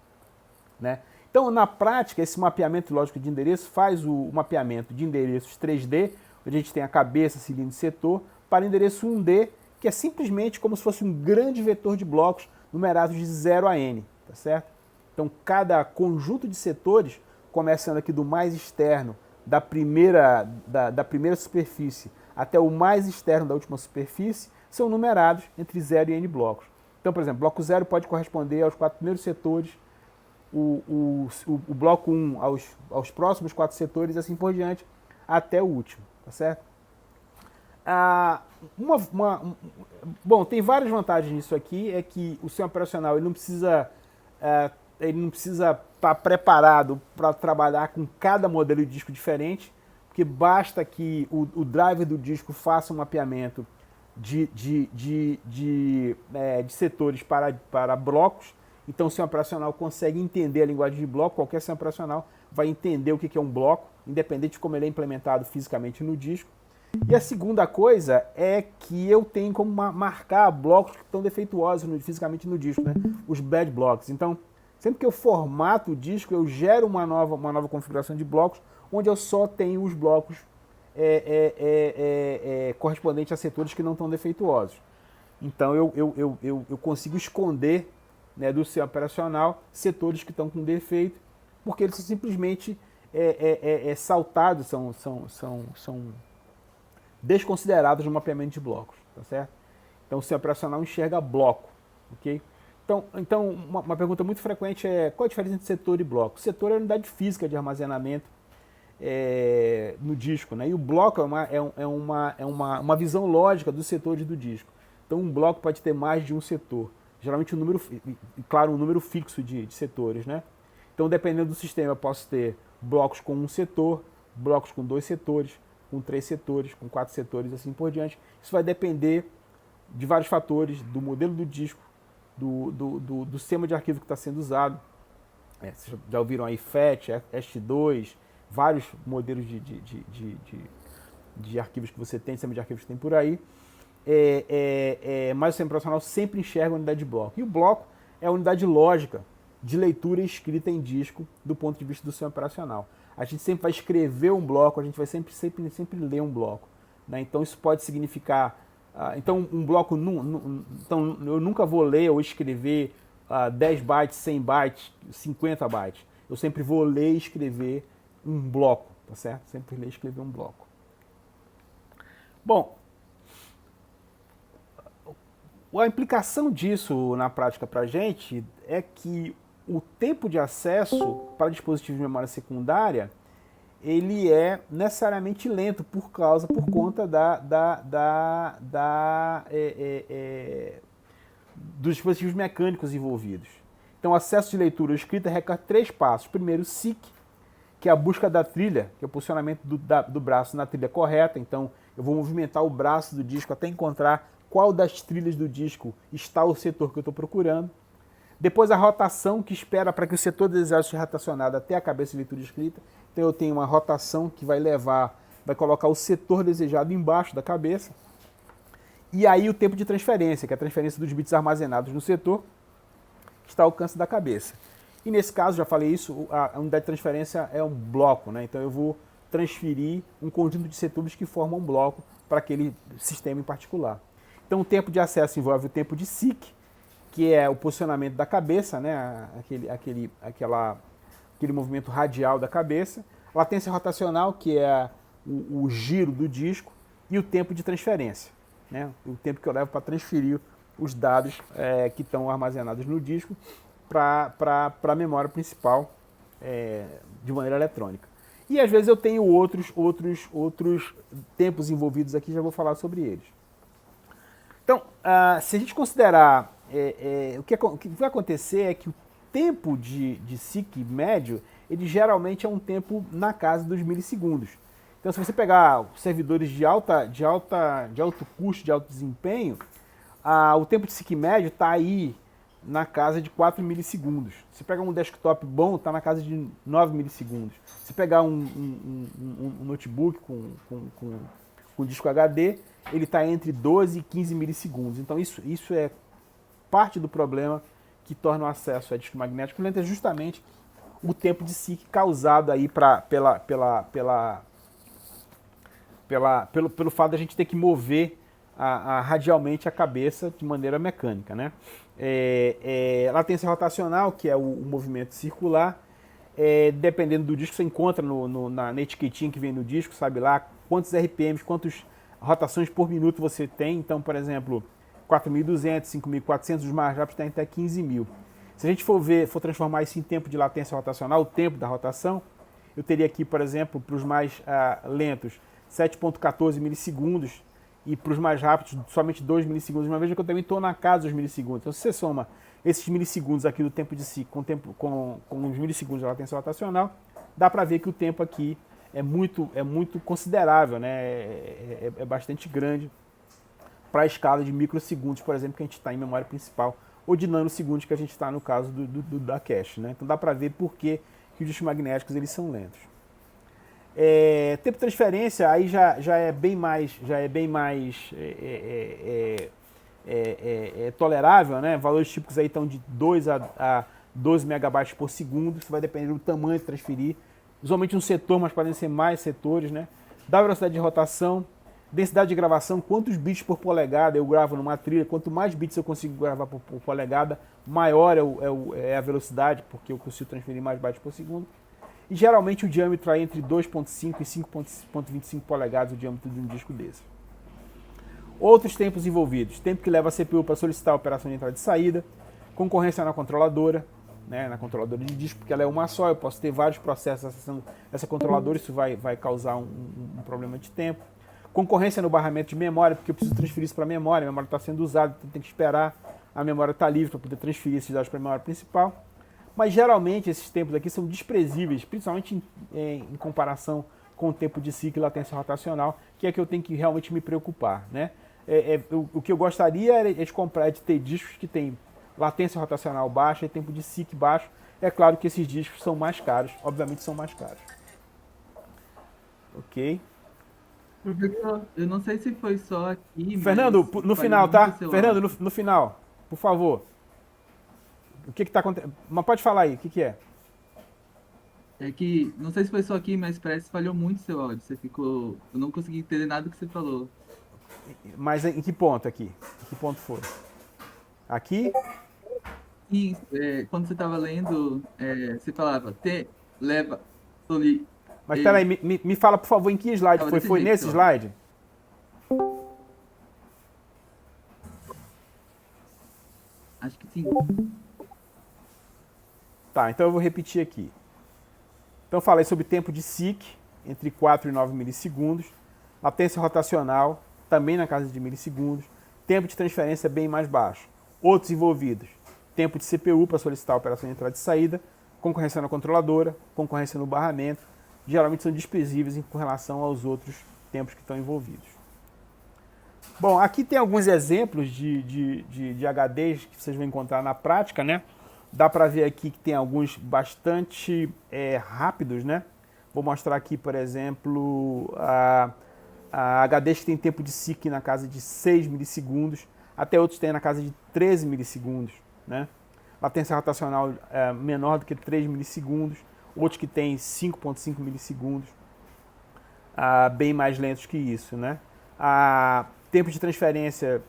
né? Então, na prática, esse mapeamento lógico de endereço faz o mapeamento de endereços 3D, onde a gente tem a cabeça, cilindro e setor, para endereço 1D, que é simplesmente como se fosse um grande vetor de blocos numerados de 0 a n, tá certo? Então, cada conjunto de setores, começando aqui do mais externo da primeira superfície até o mais externo da última superfície, são numerados entre 0 e n blocos. Então, por exemplo, bloco 0 pode corresponder aos 4 primeiros setores, o bloco 1 aos próximos 4 setores e assim por diante, até o último, tá certo? Bom, tem várias vantagens nisso aqui, é que o sistema operacional ele não precisa estar preparado para trabalhar com cada modelo de disco diferente, porque basta que o driver do disco faça um mapeamento de setores para blocos. Então o sistema operacional consegue entender a linguagem de bloco, qualquer sistema operacional vai entender o que é um bloco, independente de como ele é implementado fisicamente no disco. E a segunda coisa é que eu tenho como marcar blocos que estão defeituosos fisicamente no disco, né? Os bad blocks. Então, sempre que eu formato o disco, eu gero uma nova configuração de blocos, onde eu só tenho os blocos correspondentes a setores que não estão defeituosos. Então, eu consigo esconder, né, do sistema operacional setores que estão com defeito, porque eles são simplesmente saltados, são desconsiderados no mapeamento de blocos, tá certo? Então o sistema operacional enxerga bloco, ok? Então uma pergunta muito frequente é: qual a diferença entre setor e bloco? O setor é a unidade física de armazenamento no disco, né? E o bloco é uma visão lógica dos setores do disco. Então um bloco pode ter mais de um setor, geralmente um número fixo de setores, né? Então dependendo do sistema eu posso ter blocos com um setor, blocos com 2 setores, com 3 setores, com 4 setores, assim por diante. Isso vai depender de vários fatores, do modelo do disco, do sistema de arquivo que está sendo usado. Vocês já ouviram aí FAT, EST2, vários modelos de arquivos que você tem, sistema de arquivos que tem por aí. Mas o sistema operacional sempre enxerga a unidade de bloco. E o bloco é a unidade lógica de leitura e escrita em disco do ponto de vista do sistema operacional. A gente sempre vai escrever um bloco, a gente vai sempre ler um bloco, né? Então isso pode significar... então um bloco... então eu nunca vou ler ou escrever 10 bytes, 100 bytes, 50 bytes. Eu sempre vou ler e escrever um bloco, tá certo? Sempre ler e escrever um bloco. Bom, a implicação disso na prática para a gente é que o tempo de acesso para dispositivos de memória secundária ele é necessariamente lento por conta dos dispositivos mecânicos envolvidos. Então, o acesso de leitura ou escrita requer 3 passos. Primeiro, seek, que é a busca da trilha, que é o posicionamento do braço na trilha correta. Então, eu vou movimentar o braço do disco até encontrar qual das trilhas do disco está o setor que eu estou procurando. Depois a rotação, que espera para que o setor desejado seja rotacionado até a cabeça de leitura e escrita. Então eu tenho uma rotação que vai colocar o setor desejado embaixo da cabeça. E aí o tempo de transferência, que é a transferência dos bits armazenados no setor, que está ao alcance da cabeça. E nesse caso, já falei isso, a unidade de transferência é um bloco, né? Então eu vou transferir um conjunto de setores que formam um bloco para aquele sistema em particular. Então o tempo de acesso envolve o tempo de seek, que é o posicionamento da cabeça, né? Aquele movimento radial da cabeça. Latência rotacional, que é o giro do disco, e o tempo de transferência, né? O tempo que eu levo para transferir os dados que estão armazenados no disco para a memória principal de maneira eletrônica. E às vezes eu tenho outros tempos envolvidos aqui, já vou falar sobre eles. Então, se a gente considerar, o que vai acontecer é que o tempo de SIC médio, ele geralmente é um tempo na casa dos milissegundos. Então, se você pegar servidores de alto custo, de alto desempenho, o tempo de SIC médio está aí na casa de 4 milissegundos. Se pegar um desktop bom, está na casa de 9 milissegundos. Se pegar um notebook com disco HD, ele está entre 12 e 15 milissegundos. Então isso é parte do problema que torna o acesso a disco magnético lento, é justamente o tempo de SIC causado aí pelo fato de a gente ter que mover radialmente a cabeça de maneira mecânica, né? Latência rotacional, que é o movimento circular, dependendo do disco, você encontra na etiquetinha que vem no disco, sabe lá quantos RPMs, quantas rotações por minuto você tem. Então, por exemplo, 4.200, 5.400, os mais rápidos tem até 15.000. Se a gente for transformar isso em tempo de latência rotacional, o tempo da rotação, eu teria aqui, por exemplo, para os mais lentos, 7.14 milissegundos, e para os mais rápidos, somente 2 milissegundos. Uma vez que eu também estou na casa dos milissegundos. Então, se você soma esses milissegundos aqui do tempo de SIC com os milissegundos da latência rotacional, dá para ver que o tempo aqui é muito considerável, né? É bastante grande para a escala de microsegundos, por exemplo, que a gente está em memória principal, ou de nanosegundos, que a gente está no caso da cache, né? Então dá para ver por que os discos magnéticos eles são lentos. Tempo de transferência aí já é bem mais tolerável, né? Valores típicos aí estão de 2 a 12 megabytes por segundo. Isso vai depender do tamanho de transferir. Usualmente um setor, mas podem ser mais setores, né? Da velocidade de rotação, densidade de gravação, quantos bits por polegada eu gravo numa trilha. Quanto mais bits eu consigo gravar por polegada, maior é a velocidade, porque eu consigo transferir mais bytes por segundo. E geralmente o diâmetro é entre 2.5 e 5.25 polegadas, o diâmetro de um disco desse. Outros tempos envolvidos. Tempo que leva a CPU para solicitar a operação de entrada e saída. Concorrência na controladora, né, na controladora de disco, porque ela é uma só, eu posso ter vários processos acessando essa controladora, isso vai causar um problema de tempo. Concorrência no barramento de memória, porque eu preciso transferir isso para a memória está sendo usada, então tem que esperar a memória estar livre para poder transferir esses dados para a memória principal. Mas geralmente esses tempos aqui são desprezíveis, principalmente em comparação com o tempo de SIC e latência rotacional, que é que eu tenho que realmente me preocupar, né? O que eu gostaria é de ter discos que têm latência rotacional baixa e tempo de SIC baixo. É claro que esses discos são mais caros, obviamente são mais caros. Ok? Professor, eu não sei se foi só aqui, Fernando, mas no falhou final, muito tá? o seu Fernando, áudio. no final, por favor. O que está acontecendo? Mas pode falar aí, o que é? É que, não sei se foi só aqui, mas parece que falhou muito o seu áudio. Você ficou. Eu não consegui entender nada do que você falou. Mas em que ponto aqui? Em que ponto foi? Aqui? E quando você estava lendo, você falava, leva, soli, Mas peraí, me fala, por favor, em que slide tava foi? desse Foi jeito o nesse seu áudio. slide? Acho que sim. Tá, então eu vou repetir aqui. Então eu falei sobre tempo de SIC, entre 4 e 9 milissegundos. Latência rotacional, também na casa de milissegundos. Tempo de transferência bem mais baixo. Outros envolvidos. Tempo de CPU para solicitar a operação de entrada e saída. Concorrência na controladora. Concorrência no barramento. Geralmente são desprezíveis com relação aos outros tempos que estão envolvidos. Bom, aqui tem alguns exemplos de HDs que vocês vão encontrar na prática, né? Dá para ver aqui que tem alguns bastante rápidos, né? Vou mostrar aqui, por exemplo, a HDs que tem tempo de SIC na casa de 6 milissegundos, até outros tem na casa de 13 milissegundos, né? Latência rotacional menor do que 3 milissegundos, outros que tem 5.5 milissegundos, bem mais lentos que isso, né? Tempo de transferência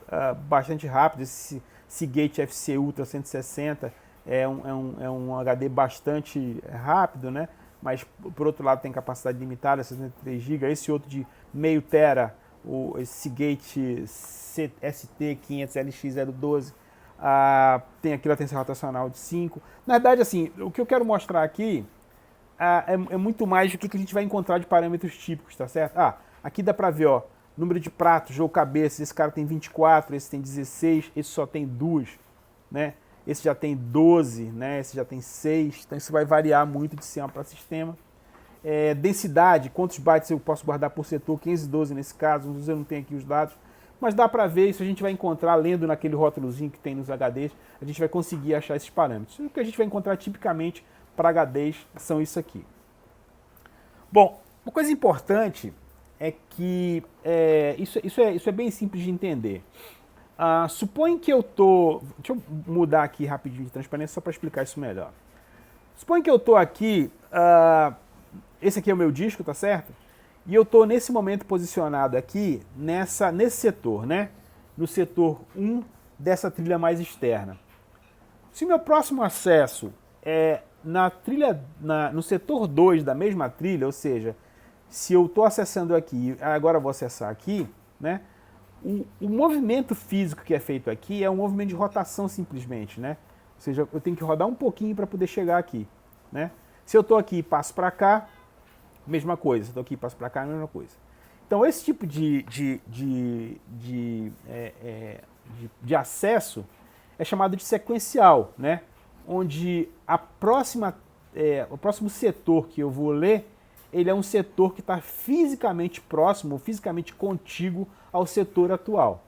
bastante rápido, Seagate FC Ultra 160 é um HD bastante rápido, né? Mas por outro lado tem capacidade limitada, 63 GB. Esse outro de meio tera, esse Seagate ST500LX012, tem aqui latência rotacional de 5. Na verdade, assim, o que eu quero mostrar aqui é muito mais do que a gente vai encontrar de parâmetros típicos, tá certo? Aqui dá pra ver, ó, número de pratos ou cabeças, esse cara tem 24, esse tem 16, esse só tem 2, né? Esse já tem 12, né? Esse já tem 6, então isso vai variar muito de sistema para sistema. Densidade, quantos bytes eu posso guardar por setor, 512 nesse caso, eu não tenho aqui os dados, mas dá para ver, isso a gente vai encontrar lendo naquele rótulozinho que tem nos HDs, a gente vai conseguir achar esses parâmetros. O que a gente vai encontrar tipicamente para HDs são isso aqui. Bom, uma coisa importante é que isso é bem simples de entender. Suponha que eu tô... Deixa eu mudar aqui rapidinho de transparência só para explicar isso melhor. Suponha que eu tô aqui... esse aqui é o meu disco, tá certo? E eu tô nesse momento posicionado aqui nesse setor, né? No setor 1 dessa trilha mais externa. Se o meu próximo acesso é no setor 2 da mesma trilha, ou seja, se eu estou acessando aqui, agora eu vou acessar aqui, né? O movimento físico que é feito aqui é um movimento de rotação simplesmente, né? Ou seja, eu tenho que rodar um pouquinho para poder chegar aqui, né? Se eu estou aqui e passo para cá, mesma coisa. Se eu estou aqui e passo para cá, mesma coisa. Então, esse tipo de acesso é chamado de sequencial, né? Onde o próximo setor que eu vou ler, ele é um setor que está fisicamente próximo, fisicamente contíguo ao setor atual.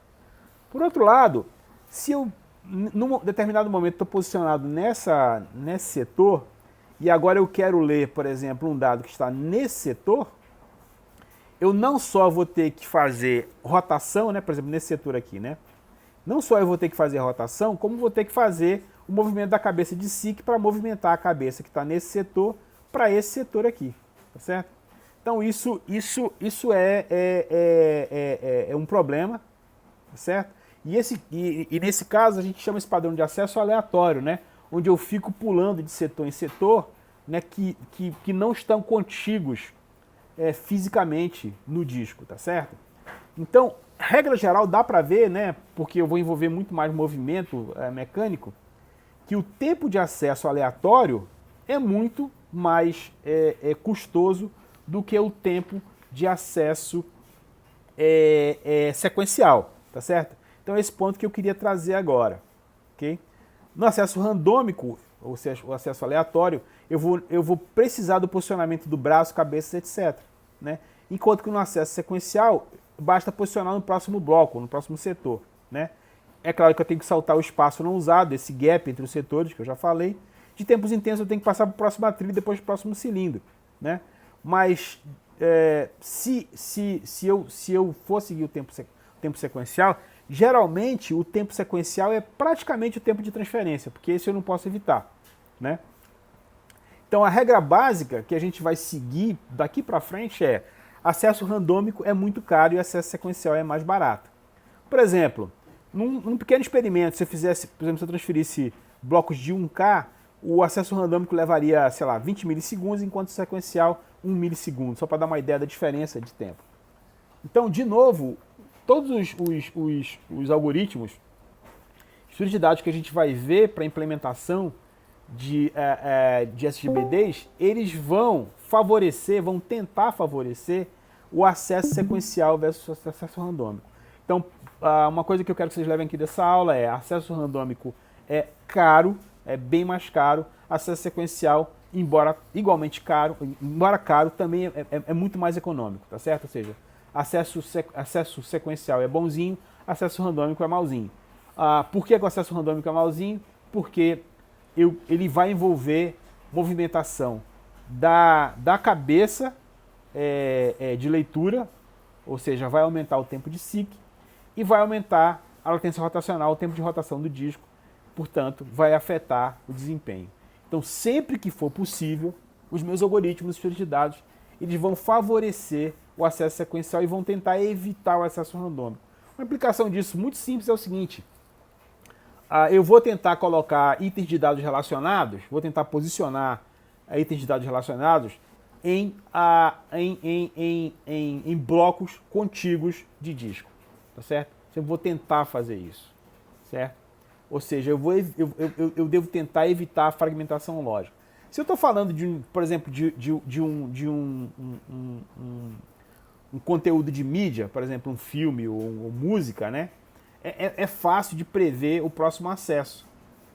Por outro lado, se eu, num determinado momento, estou posicionado nesse setor, e agora eu quero ler, por exemplo, um dado que está nesse setor, eu não só vou ter que fazer rotação, né, por exemplo, nesse setor aqui, né? Não só eu vou ter que fazer a rotação, como vou ter que fazer o movimento da cabeça de SIC para movimentar a cabeça que está nesse setor para esse setor aqui, tá certo? Então isso é um problema, tá certo? E nesse caso a gente chama esse padrão de acesso aleatório, né? Onde eu fico pulando de setor em setor, né, que não estão contíguos fisicamente no disco, tá certo? Então, regra geral, dá para ver, né, porque eu vou envolver muito mais movimento mecânico, que o tempo de acesso aleatório é muito mais custoso do que o tempo de acesso sequencial, tá certo? Então é esse ponto que eu queria trazer agora, ok? No acesso randômico, ou seja, o acesso aleatório, eu vou precisar do posicionamento do braço, cabeça, etc, né? Enquanto que no acesso sequencial, basta posicionar no próximo bloco, no próximo setor, né? É claro que eu tenho que saltar o espaço não usado, esse gap entre os setores, que eu já falei. De tempos em tempos eu tenho que passar para a próxima trilha e depois para o próximo cilindro, né? Mas se eu for seguir o tempo sequencial, geralmente o tempo sequencial é praticamente o tempo de transferência, porque esse eu não posso evitar, né? Então a regra básica que a gente vai seguir daqui para frente é: acesso randômico é muito caro e acesso sequencial é mais barato. Por exemplo, num pequeno experimento, se eu fizesse, por exemplo, se eu transferisse blocos de 1K, o acesso randômico levaria, sei lá, 20 milissegundos, enquanto o sequencial 1 milissegundo, só para dar uma ideia da diferença de tempo. Então, de novo, todos os algoritmos, estudos de dados que a gente vai ver para implementação de SGBDs, eles vão tentar favorecer o acesso sequencial versus o acesso randômico. Então, uma coisa que eu quero que vocês levem aqui dessa aula é: acesso randômico é caro, é bem mais caro, acesso sequencial, embora igualmente caro, também é muito mais econômico, tá certo? Ou seja, acesso sequencial é bonzinho, acesso randômico é malzinho. Por que o acesso randômico é malzinho? Porque ele vai envolver movimentação da cabeça de leitura, ou seja, vai aumentar o tempo de SIC e vai aumentar a latência rotacional, o tempo de rotação do disco, portanto, vai afetar o desempenho. Então, sempre que for possível, os meus algoritmos de dados, eles vão favorecer o acesso sequencial e vão tentar evitar o acesso randômico. Uma implicação disso muito simples é o seguinte: eu vou tentar colocar itens de dados relacionados, vou tentar posicionar itens de dados relacionados em blocos contíguos de disco, tá certo? Eu vou tentar fazer isso, certo? Ou seja, eu devo tentar evitar a fragmentação lógica. Se eu estou falando, por exemplo, de um conteúdo de mídia, por exemplo, um filme ou música, né? É fácil de prever o próximo acesso,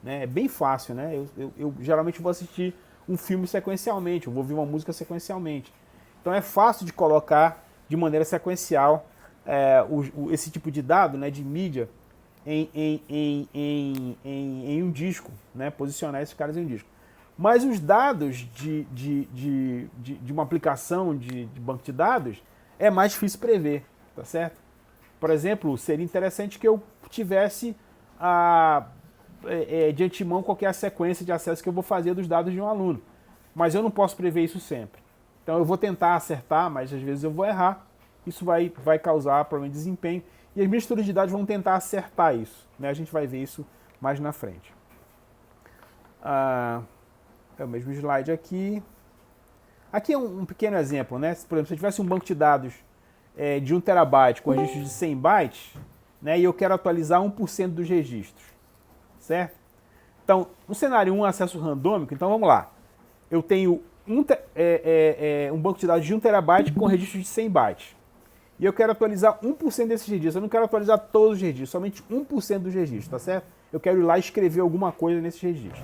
né? É bem fácil, né? Eu geralmente vou assistir um filme sequencialmente, eu vou ouvir uma música sequencialmente. Então é fácil de colocar de maneira sequencial esse tipo de dado, né, de mídia em um disco, né? Posicionar esses caras em um disco. Mas os dados de uma aplicação de banco de dados é mais difícil prever, tá certo? Por exemplo, seria interessante que eu tivesse de antemão qualquer sequência de acesso que eu vou fazer dos dados de um aluno. Mas eu não posso prever isso sempre. Então eu vou tentar acertar, mas às vezes eu vou errar. Isso vai causar problema de desempenho. E as misturas de dados vão tentar acertar isso, né? A gente vai ver isso mais na frente. É o mesmo slide aqui. Aqui é um pequeno exemplo, né? Por exemplo, se eu tivesse um banco de dados de 1 terabyte com registro de 100 bytes, né, e eu quero atualizar 1% dos registros, certo? Então, no cenário 1, acesso randômico, então vamos lá. Eu tenho um banco de dados de 1 terabyte com registro de 100 bytes. E eu quero atualizar 1% desses registros. Eu não quero atualizar todos os registros, somente 1% dos registros, tá certo? Eu quero ir lá e escrever alguma coisa nesses registros.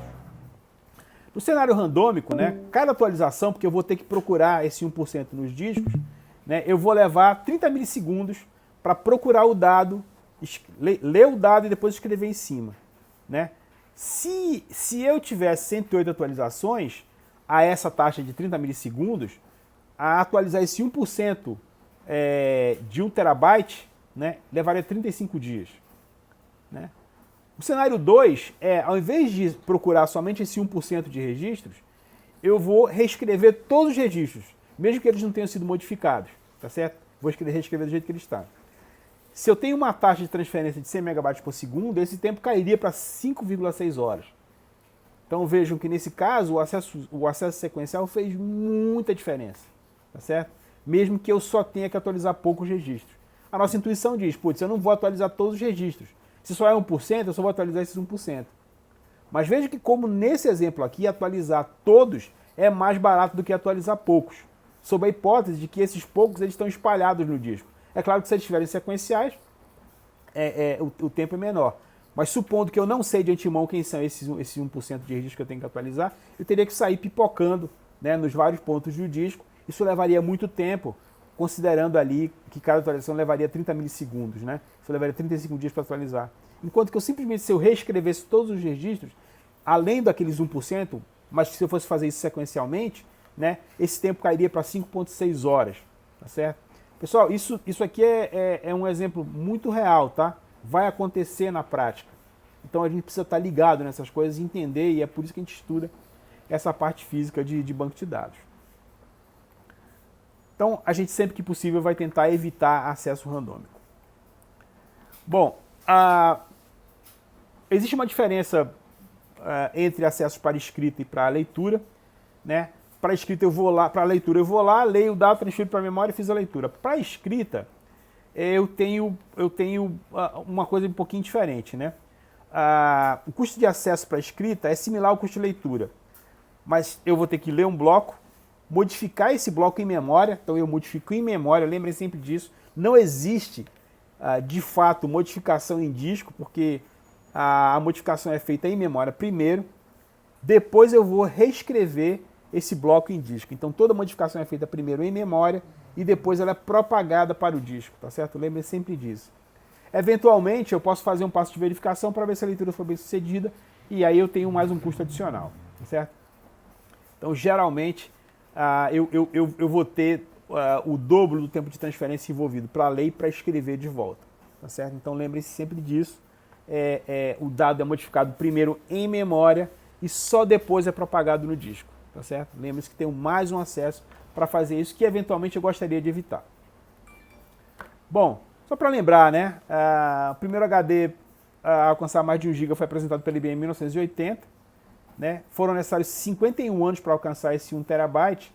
No cenário randômico, né, cada atualização, porque eu vou ter que procurar esse 1% nos discos, né, eu vou levar 30 milissegundos para procurar o dado, ler o dado e depois escrever em cima, né? Se eu tivesse 108 atualizações a essa taxa de 30 milissegundos, a atualizar esse 1% de 1 terabyte, né, levaria 35 dias, né? O cenário 2 ao invés de procurar somente esse 1% de registros, eu vou reescrever todos os registros, mesmo que eles não tenham sido modificados, tá certo? Vou reescrever do jeito que ele está. Se eu tenho uma taxa de transferência de 100 megabytes por segundo, esse tempo cairia para 5,6 horas. Então vejam que nesse caso o acesso sequencial fez muita diferença, tá certo? Mesmo que eu só tenha que atualizar poucos registros. A nossa intuição diz, putz, eu não vou atualizar todos os registros. Se só é 1%, eu só vou atualizar esses 1%. Mas veja que como nesse exemplo aqui, atualizar todos é mais barato do que atualizar poucos, sob a hipótese de que esses poucos eles estão espalhados no disco. É claro que se eles estiverem sequenciais, o tempo é menor. Mas supondo que eu não sei de antemão quem são esses 1% de registros que eu tenho que atualizar, eu teria que sair pipocando, né, nos vários pontos do disco. Isso levaria muito tempo, considerando ali que cada atualização levaria 30 milissegundos, né? Isso levaria 35 dias para atualizar. Enquanto que eu simplesmente, se eu reescrevesse todos os registros, além daqueles 1%, mas se eu fosse fazer isso sequencialmente, né, esse tempo cairia para 5,6 horas, tá certo? Pessoal, isso aqui é um exemplo muito real, tá? Vai acontecer na prática. Então a gente precisa estar ligado nessas coisas e entender, e é por isso que a gente estuda essa parte física de banco de dados. Então a gente sempre que possível vai tentar evitar acesso randômico. Bom, existe uma diferença entre acessos para escrita e para leitura, né? Para escrita eu vou lá, para leitura eu vou lá, leio o dado, transfiro para a memória e fiz a leitura. Para escrita eu tenho uma coisa um pouquinho diferente, né? O custo de acesso para escrita é similar ao custo de leitura, mas eu vou ter que ler um bloco, modificar esse bloco em memória, então eu modifico em memória, lembrem sempre disso. Não existe de fato modificação em disco, porque a modificação é feita em memória primeiro, depois eu vou reescrever esse bloco em disco. Então toda modificação é feita primeiro em memória e depois ela é propagada para o disco, tá certo? Lembre sempre disso. Eventualmente eu posso fazer um passo de verificação para ver se a leitura foi bem sucedida e aí eu tenho mais um custo adicional, tá certo? Então geralmente eu vou ter o dobro do tempo de transferência envolvido para ler e para escrever de volta, tá certo? Então lembre-se sempre disso. O dado é modificado primeiro em memória e só depois é propagado no disco, tá certo? Lembre-se que tem mais um acesso para fazer isso, que eventualmente eu gostaria de evitar. Bom, só para lembrar, né? O primeiro HD a alcançar mais de 1 GB foi apresentado pela IBM em 1980. Né? Foram necessários 51 anos para alcançar esse 1 TB,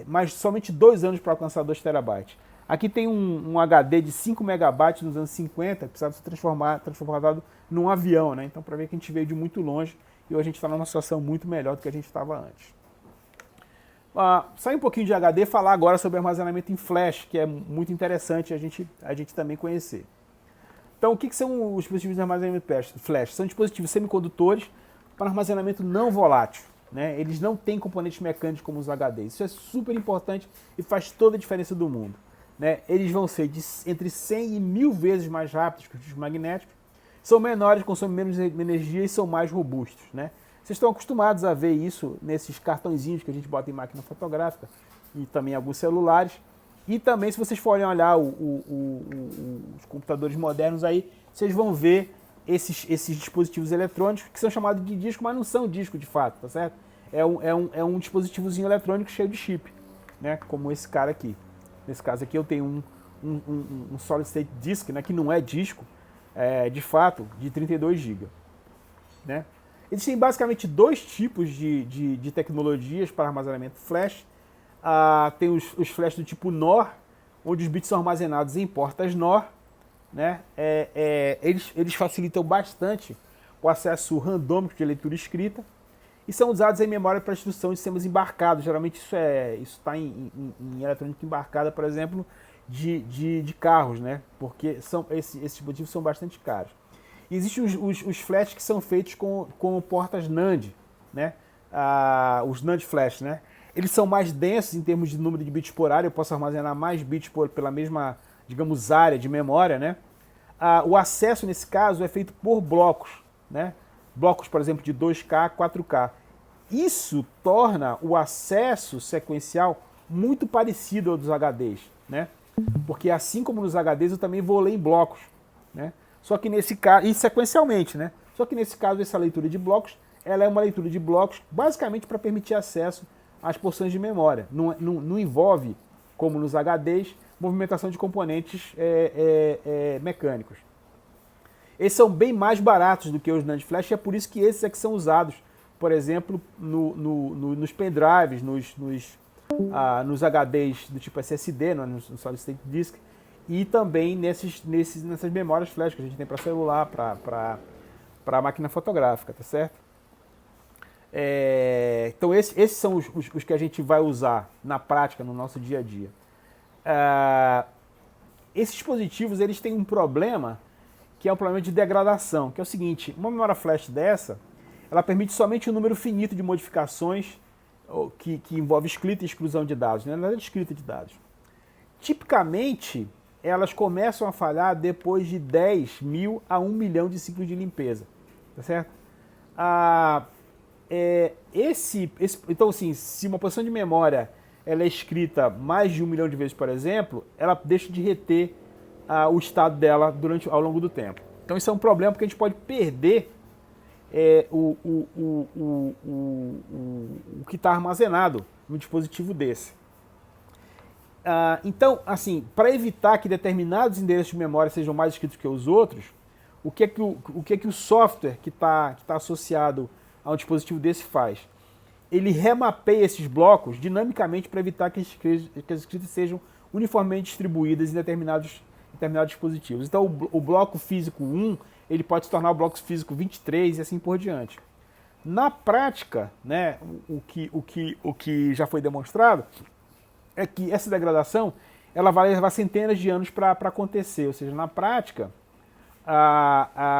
mas somente 2 anos para alcançar 2 TB. Aqui tem um HD de 5 MB nos anos 50, que precisava ser transformado num avião. Né? Então, para ver que a gente veio de muito longe e hoje a gente está numa situação muito melhor do que a gente estava antes. Sair um pouquinho de HD e falar agora sobre armazenamento em flash, que é muito interessante a gente também conhecer. Então, o que são os dispositivos de armazenamento flash? São dispositivos semicondutores para armazenamento não volátil. Né? Eles não têm componentes mecânicos como os HDs. Isso é super importante e faz toda a diferença do mundo. Né? Eles vão ser entre 100 e 1000 vezes mais rápidos que os discos magnéticos, são menores, consomem menos energia e são mais robustos. Né? Vocês estão acostumados a ver isso nesses cartõezinhos que a gente bota em máquina fotográfica e também em alguns celulares. E também, se vocês forem olhar os computadores modernos aí, vocês vão ver esses dispositivos eletrônicos que são chamados de disco, mas não são disco de fato, tá certo? É um dispositivozinho eletrônico cheio de chip, né? Como esse cara aqui. Nesse caso aqui eu tenho um Solid State Disk, né? Que não é disco, de fato, de 32 GB. Né? Existem basicamente 2 tipos de tecnologias para armazenamento flash. Tem os flash do tipo NOR, onde os bits são armazenados em portas NOR. Né? Eles facilitam bastante o acesso randômico de leitura escrita e são usados em memória para instrução de sistemas embarcados. Geralmente isso está em eletrônica embarcada, por exemplo, de carros, né? Porque esses dispositivos são bastante caros. E existem os flash que são feitos com portas NAND, né? Os NAND flash, né? Eles são mais densos em termos de número de bits por área, eu posso armazenar mais bits pela mesma, digamos, área de memória, né? O acesso, nesse caso, é feito por blocos, né? Blocos, por exemplo, de 2K, 4K. Isso torna o acesso sequencial muito parecido ao dos HDs, né? Porque assim como nos HDs, eu também vou ler em blocos, né? Só que nesse caso, e sequencialmente, né? Só que nesse caso, essa leitura de blocos, ela é uma leitura de blocos basicamente para permitir acesso às porções de memória. Não envolve, como nos HDs, movimentação de componentes mecânicos. Esses são bem mais baratos do que os NAND flash, e é por isso que esses é que são usados, por exemplo, nos pendrives, nos HDs do tipo SSD, no Solid State Disk, e também nessas memórias flash que a gente tem para celular, para máquina fotográfica, tá certo? Então esses são os que a gente vai usar na prática, no nosso dia a dia. Esses dispositivos eles têm um problema, que é um problema de degradação, que é o seguinte: uma memória flash dessa, ela permite somente um número finito de modificações que envolve escrita e exclusão de dados, né? Nada de escrita de dados. Tipicamente, elas começam a falhar depois de 10 mil a 1 milhão de ciclos de limpeza, tá certo? Então, assim, se uma posição de memória ela é escrita mais de 1 milhão de vezes, por exemplo, ela deixa de reter o estado dela ao longo do tempo. Então isso é um problema, porque a gente pode perder o que está armazenado no dispositivo desse. Então, assim, para evitar que determinados endereços de memória sejam mais escritos que os outros, o que é que o software que tá associado a um dispositivo desse faz? Ele remapeia esses blocos dinamicamente para evitar que as escritas sejam uniformemente distribuídas em determinados dispositivos. Então, o bloco físico 1 ele pode se tornar o bloco físico 23 e assim por diante. Na prática, né, o que já foi demonstrado é que essa degradação ela vai levar centenas de anos para acontecer. Ou seja, na prática,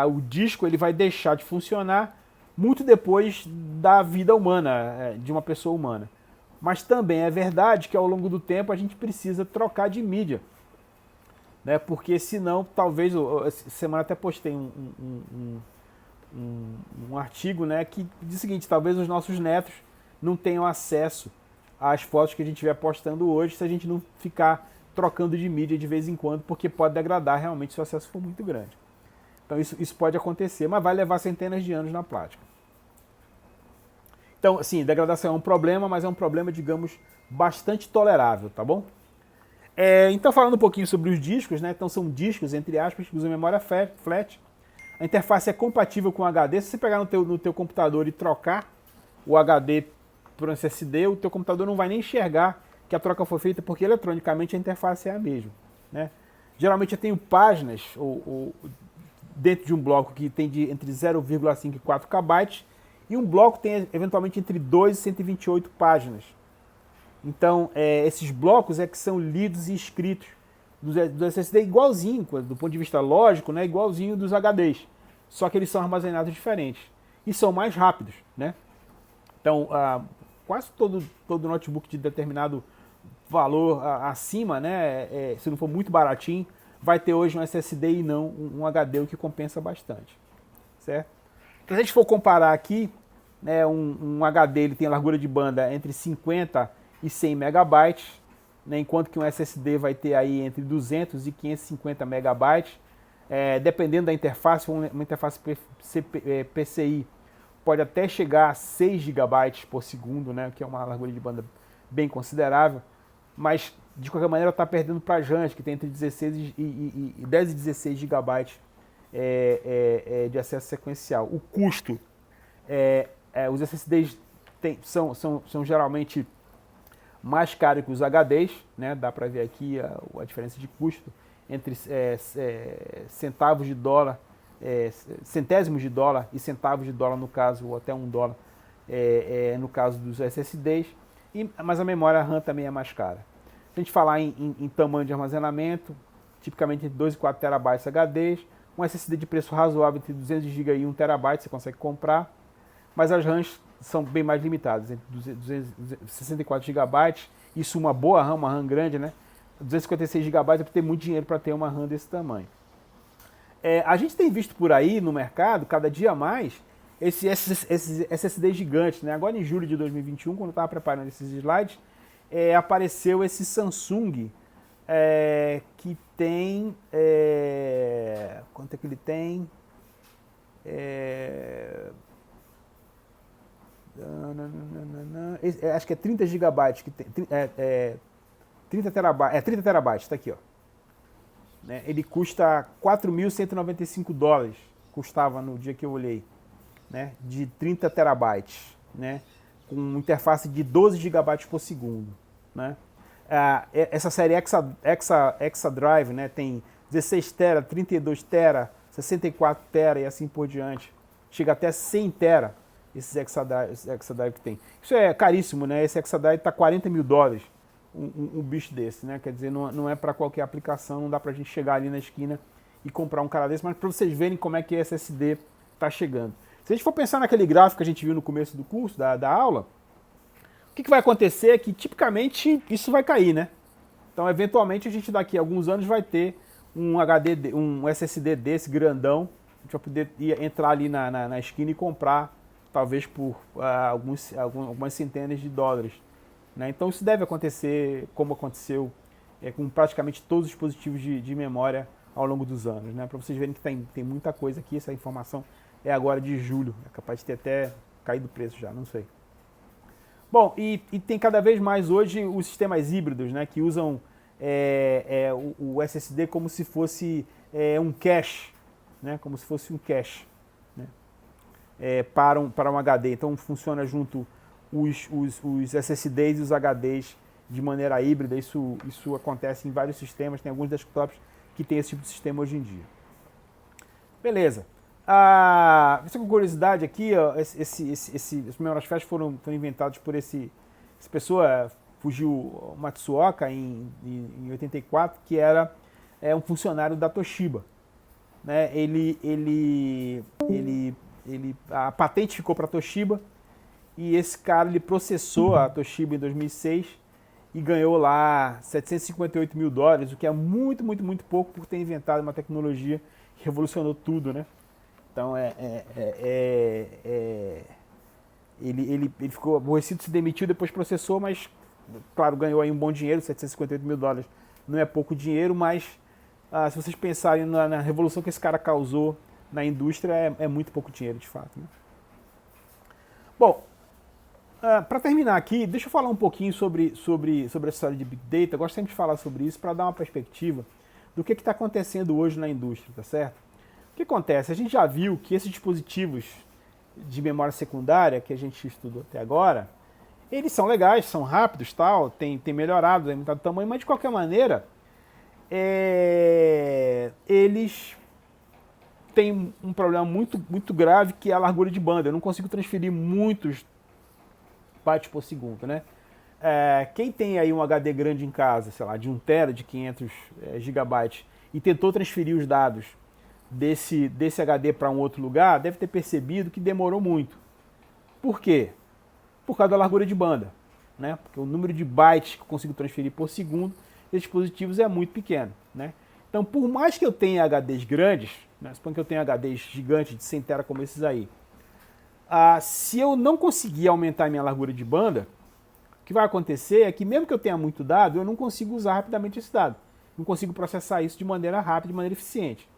o disco ele vai deixar de funcionar muito depois da vida humana, de uma pessoa humana. Mas também é verdade que ao longo do tempo a gente precisa trocar de mídia, né? Porque senão, talvez, essa semana até postei um artigo, né, que diz o seguinte: talvez os nossos netos não tenham acesso às fotos que a gente estiver postando hoje se a gente não ficar trocando de mídia de vez em quando, porque pode degradar realmente se o acesso for muito grande. Então isso pode acontecer, mas vai levar centenas de anos na prática. Então, assim, degradação é um problema, mas é um problema, digamos, bastante tolerável, tá bom? Então, falando um pouquinho sobre os discos, né? Então, são discos, entre aspas, que usam memória flat. A interface é compatível com o HD. Se você pegar no teu computador e trocar o HD por um SSD, o teu computador não vai nem enxergar que a troca foi feita, porque eletronicamente a interface é a mesma, né? Geralmente eu tenho páginas dentro de um bloco que tem entre 0,5 e 4 KB, e um bloco tem eventualmente entre 2 e 128 páginas. Então, esses blocos que são lidos e escritos do SSD igualzinho, do ponto de vista lógico, né, igualzinho dos HDs. Só que eles são armazenados diferentes. E são mais rápidos, né? Então, quase todo notebook de determinado valor acima, né, se não for muito baratinho, vai ter hoje um SSD e não um HD, o que compensa bastante. Certo? Então, se a gente for comparar aqui, né, um HD ele tem a largura de banda entre 50 e 100 megabytes, né, enquanto que um SSD vai ter aí entre 200 e 550 megabytes. Dependendo da interface, uma interface PCI pode até chegar a 6 gigabytes por segundo, né, que é uma largura de banda bem considerável, mas de qualquer maneira está perdendo para a JANT, que tem entre 16 e 10 e 16 gigabytes de acesso sequencial. O custo, os SSDs são geralmente mais caros que os HDs, né? Dá para ver aqui a diferença de custo entre centavos de dólar, centésimos de dólar e centavos de dólar no caso, ou até $1 no caso dos SSDs, mas a memória RAM também é mais cara. Se a gente falar em tamanho de armazenamento, tipicamente entre 2 e 4 terabytes HDs, um SSD de preço razoável entre 200 GB e 1 terabyte você consegue comprar, mas as RAMs são bem mais limitadas, entre 264 GB, isso uma boa RAM, uma RAM grande, né? 256 GB é ter muito dinheiro para ter uma RAM desse tamanho. A gente tem visto por aí no mercado, cada dia mais, esses SSDs gigantes, né? Agora em julho de 2021, quando eu estava preparando esses slides, apareceu esse Samsung que tem... quanto é que ele tem? Acho que é 30 gigabytes, que tem, 30 terabytes, 30 terabytes, está aqui, ó. Né? Ele custa $4.195, custava no dia que eu olhei, né? De 30 terabytes, né? Com interface de 12 gigabytes por segundo, né? Essa série Exa Drive, né? Tem 16 tera, 32 tera, 64 tera e assim por diante. Chega até 100 tera esses Exadrive que tem. Isso é caríssimo, né? Esse Exadrive está $40 mil, um bicho desse, né? Quer dizer, não é para qualquer aplicação, não dá para a gente chegar ali na esquina e comprar um cara desse, mas para vocês verem como é que o SSD está chegando. Se a gente for pensar naquele gráfico que a gente viu no começo do curso, da aula, o que vai acontecer é que tipicamente isso vai cair, né? Então, eventualmente, a gente daqui a alguns anos vai ter um SSD desse grandão, a gente vai poder entrar ali na esquina e comprar talvez por algumas centenas de dólares. Né? Então isso deve acontecer como aconteceu com praticamente todos os dispositivos de memória ao longo dos anos. Né? Para vocês verem que tem muita coisa aqui, essa informação é agora de julho, é capaz de ter até caído o preço já, não sei. Bom, e tem cada vez mais hoje os sistemas híbridos, né, que usam o SSD como se fosse um cache, né, como se fosse um cache. Para um HD. Então funciona junto os SSDs e os HDs de maneira híbrida. Isso acontece em vários sistemas, tem alguns desktops que tem esse tipo de sistema hoje em dia. Beleza. Só com curiosidade aqui, ó, esses memórias flash foram inventados por essa pessoa, Fujio Matsuoka, em 84, que era um funcionário da Toshiba. Né? A patente ficou para a Toshiba e esse cara ele processou a Toshiba em 2006 e ganhou lá $758 mil, o que é muito, muito, muito pouco por ter inventado uma tecnologia que revolucionou tudo, né? Então ele ficou aborrecido, se demitiu, depois processou, mas claro, ganhou aí um bom dinheiro, $758 mil não é pouco dinheiro, mas se vocês pensarem na revolução que esse cara causou na indústria, é muito pouco dinheiro, de fato. Né? Bom, Para terminar aqui, deixa eu falar um pouquinho sobre essa história de Big Data. Eu gosto sempre de falar sobre isso para dar uma perspectiva do que está acontecendo hoje na indústria, tá certo? O que acontece? A gente já viu que esses dispositivos de memória secundária que a gente estudou até agora, eles são legais, são rápidos, tal, tem melhorado, tem aumentado o tamanho, mas de qualquer maneira, eles têm um problema muito grave, que é a largura de banda. Eu não consigo transferir muitos bytes por segundo, né? Quem tem aí um HD grande em casa, sei lá, de 1 tera, de 500 gigabytes, e tentou transferir os dados desse HD para um outro lugar, deve ter percebido que demorou muito. Por quê? Por causa da largura de banda, né? Porque o número de bytes que eu consigo transferir por segundo desses dispositivos é muito pequeno, né? Então, por mais que eu tenha HDs grandes, né, suponho que eu tenha HDs gigantes de 100 tera como esses aí, se eu não conseguir aumentar a minha largura de banda, o que vai acontecer é que mesmo que eu tenha muito dado, eu não consigo usar rapidamente esse dado. Não consigo processar isso de maneira rápida, de maneira eficiente.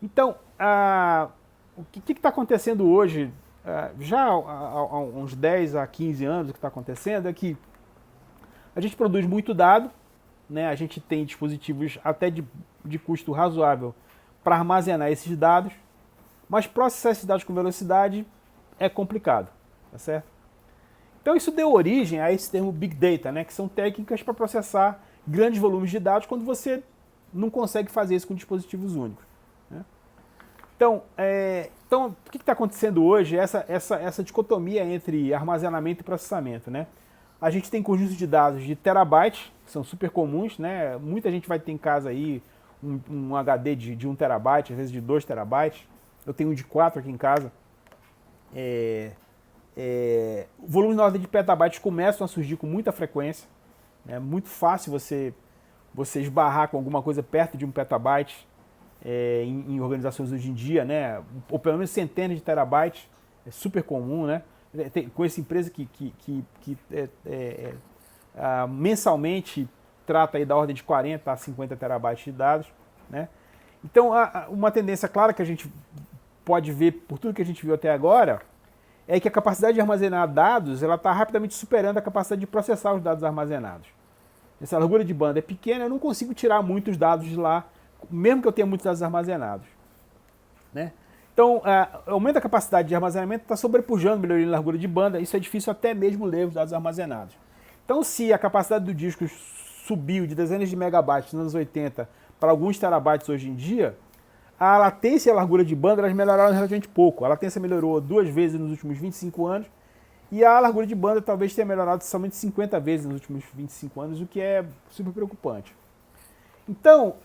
Então, o que está acontecendo hoje, já há uns 10 a 15 anos, o que está acontecendo é que a gente produz muito dado, né? A gente tem dispositivos até de custo razoável para armazenar esses dados, mas processar esses dados com velocidade é complicado, tá certo? Então isso deu origem a esse termo Big Data, né? Que são técnicas para processar grandes volumes de dados quando você não consegue fazer isso com dispositivos únicos, né? Então, o que está acontecendo hoje é essa dicotomia entre armazenamento e processamento, né? A gente tem conjuntos de dados de terabytes, que são super comuns, né? Muita gente vai ter em casa aí um HD de 1 terabyte, às vezes de 2 terabytes. Eu tenho um de 4 aqui em casa. O volume na ordem de petabytes começam a surgir com muita frequência. É muito fácil você esbarrar com alguma coisa perto de 1 petabyte em organizações hoje em dia, né? Ou pelo menos centenas de terabytes. É super comum, né? Com essa empresa que mensalmente trata aí da ordem de 40 a 50 terabytes de dados, né? Então, uma tendência clara que a gente pode ver por tudo que a gente viu até agora é que a capacidade de armazenar dados ela está rapidamente superando a capacidade de processar os dados armazenados. Essa largura de banda é pequena, eu não consigo tirar muitos dados de lá, mesmo que eu tenha muitos dados armazenados, né? Então, aumento da capacidade de armazenamento está sobrepujando a melhoria em largura de banda. Isso é difícil até mesmo ler os dados armazenados. Então, se a capacidade do disco subiu de dezenas de megabytes nos anos 80 para alguns terabytes hoje em dia, a latência e a largura de banda elas melhoraram relativamente pouco. A latência melhorou 2 vezes nos últimos 25 anos e a largura de banda talvez tenha melhorado somente 50 vezes nos últimos 25 anos, o que é super preocupante. Então,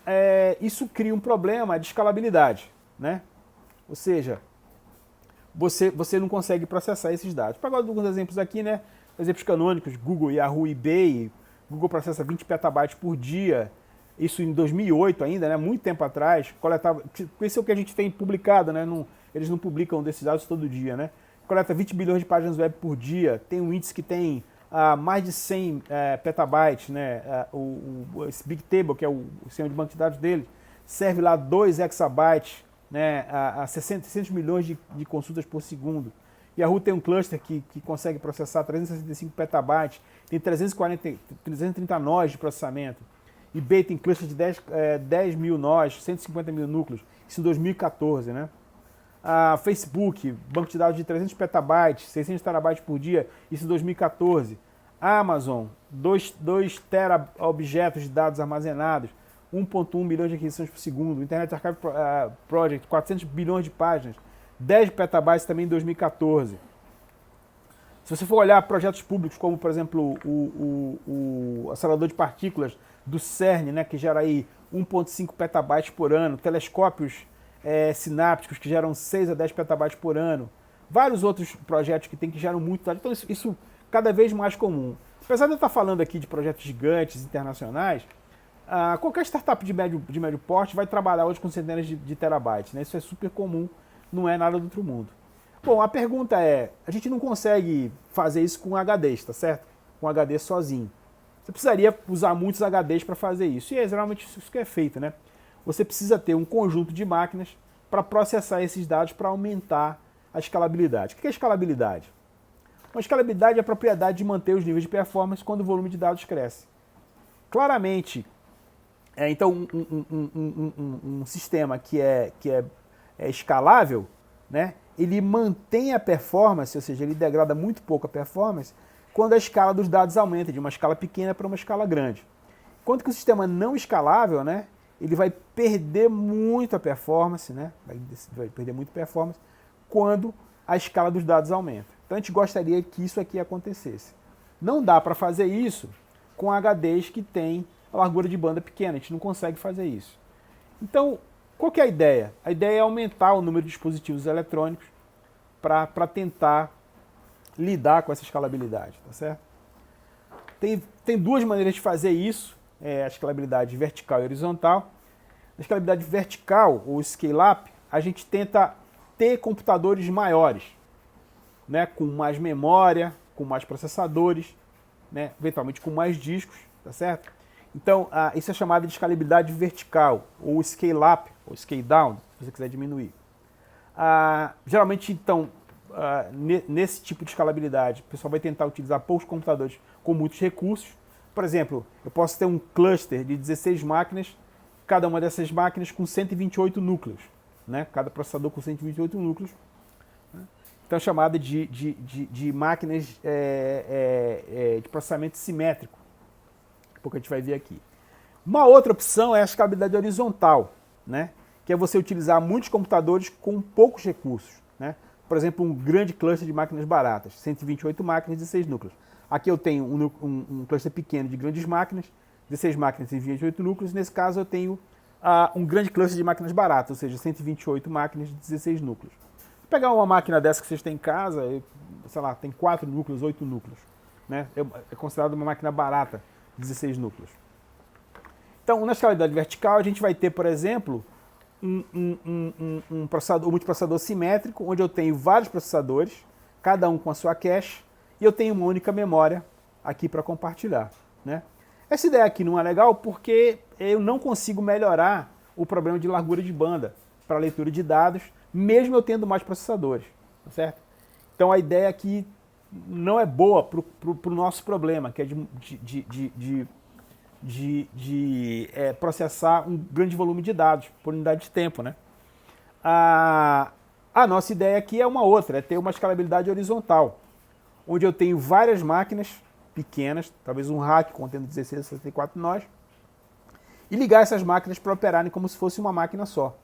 isso cria um problema de escalabilidade, né? Ou seja, você não consegue processar esses dados. Para agora alguns exemplos aqui, né? Exemplos canônicos, Google, Yahoo, eBay. Google processa 20 petabytes por dia. Isso em 2008 ainda, né? Muito tempo atrás. Coletava, esse é o que a gente tem publicado, né? Eles não publicam desses dados todo dia, né? Coleta 20 bilhões de páginas web por dia. Tem um índice que tem mais de 100 petabytes, né? Esse Big Table, que é o sistema de banco de dados dele, serve lá 2 exabytes, né, a 600 milhões de consultas por segundo. Yahoo tem um cluster que consegue processar 365 petabytes, tem 330 nós de processamento. eBay tem cluster de 10 mil nós, 150 mil núcleos, isso em 2014, né? A Facebook, banco de dados de 300 petabytes, 600 terabytes por dia, isso em 2014. A Amazon, 2 tera objetos de dados armazenados, 1.1 milhões de aquisições por segundo. Internet Archive Project, 400 bilhões de páginas, 10 petabytes também em 2014. Se você for olhar projetos públicos como, por exemplo, o acelerador de partículas do CERN, né, que gera aí 1.5 petabytes por ano, telescópios sinápticos que geram 6 a 10 petabytes por ano, vários outros projetos que geram muito dados. Então isso cada vez mais comum. Apesar de eu estar falando aqui de projetos gigantes, internacionais, qualquer startup de médio porte vai trabalhar hoje com centenas de terabytes, né? Isso é super comum, não é nada do outro mundo. Bom, a pergunta é, a gente não consegue fazer isso com HDs, tá certo? Com HD sozinho. Você precisaria usar muitos HDs para fazer isso, e é geralmente isso que é feito, né? Você precisa ter um conjunto de máquinas para processar esses dados para aumentar a escalabilidade. O que é escalabilidade? Então, a escalabilidade é a propriedade de manter os níveis de performance quando o volume de dados cresce. Claramente, então um sistema que é escalável, né, ele mantém a performance, ou seja, ele degrada muito pouco a performance, quando a escala dos dados aumenta de uma escala pequena para uma escala grande. Enquanto que o sistema não escalável, né, ele vai perder muito a performance, né, vai perder muito performance quando a escala dos dados aumenta. Então a gente gostaria que isso aqui acontecesse. Não dá para fazer isso com HDs que têm a largura de banda pequena, a gente não consegue fazer isso. Então, qual que é a ideia? A ideia é aumentar o número de dispositivos eletrônicos para tentar lidar com essa escalabilidade, tá certo? Tem duas maneiras de fazer isso, a escalabilidade vertical e horizontal. Na escalabilidade vertical, ou scale-up, a gente tenta ter computadores maiores, né, com mais memória, com mais processadores, né, eventualmente com mais discos, tá certo? Então, isso é chamado de escalabilidade vertical, ou scale-up, ou scale-down, se você quiser diminuir. Geralmente, então, nesse tipo de escalabilidade, o pessoal vai tentar utilizar poucos computadores com muitos recursos. Por exemplo, eu posso ter um cluster de 16 máquinas, cada uma dessas máquinas com 128 núcleos, né? Cada processador com 128 núcleos. Né? Então é chamada de máquinas de processamento simétrico, porque a gente vai ver aqui. Uma outra opção é a escalabilidade horizontal, né? Que é você utilizar muitos computadores com poucos recursos, né? Por exemplo, um grande cluster de máquinas baratas, 128 máquinas e 16 núcleos. Aqui eu tenho um cluster pequeno de grandes máquinas, 16 máquinas e 28 núcleos. Nesse caso eu tenho um grande cluster de máquinas baratas, ou seja, 128 máquinas de 16 núcleos. Vou pegar uma máquina dessa que vocês têm em casa, sei lá, tem 4 núcleos, 8 núcleos. Né? É considerado uma máquina barata, 16 núcleos. Então, na escalabilidade vertical, a gente vai ter, por exemplo, um multiprocessador simétrico, onde eu tenho vários processadores, cada um com a sua cache, e eu tenho uma única memória aqui para compartilhar. Né? Essa ideia aqui não é legal porque eu não consigo melhorar o problema de largura de banda para leitura de dados, mesmo eu tendo mais processadores. Tá certo? Então a ideia aqui não é boa para o nosso problema, que é de processar um grande volume de dados por unidade de tempo. Né? A nossa ideia aqui é uma outra, é ter uma escalabilidade horizontal, onde eu tenho várias máquinas pequenas, talvez um rack contendo 16 a 64 nós, e ligar essas máquinas para operarem como se fosse uma máquina só,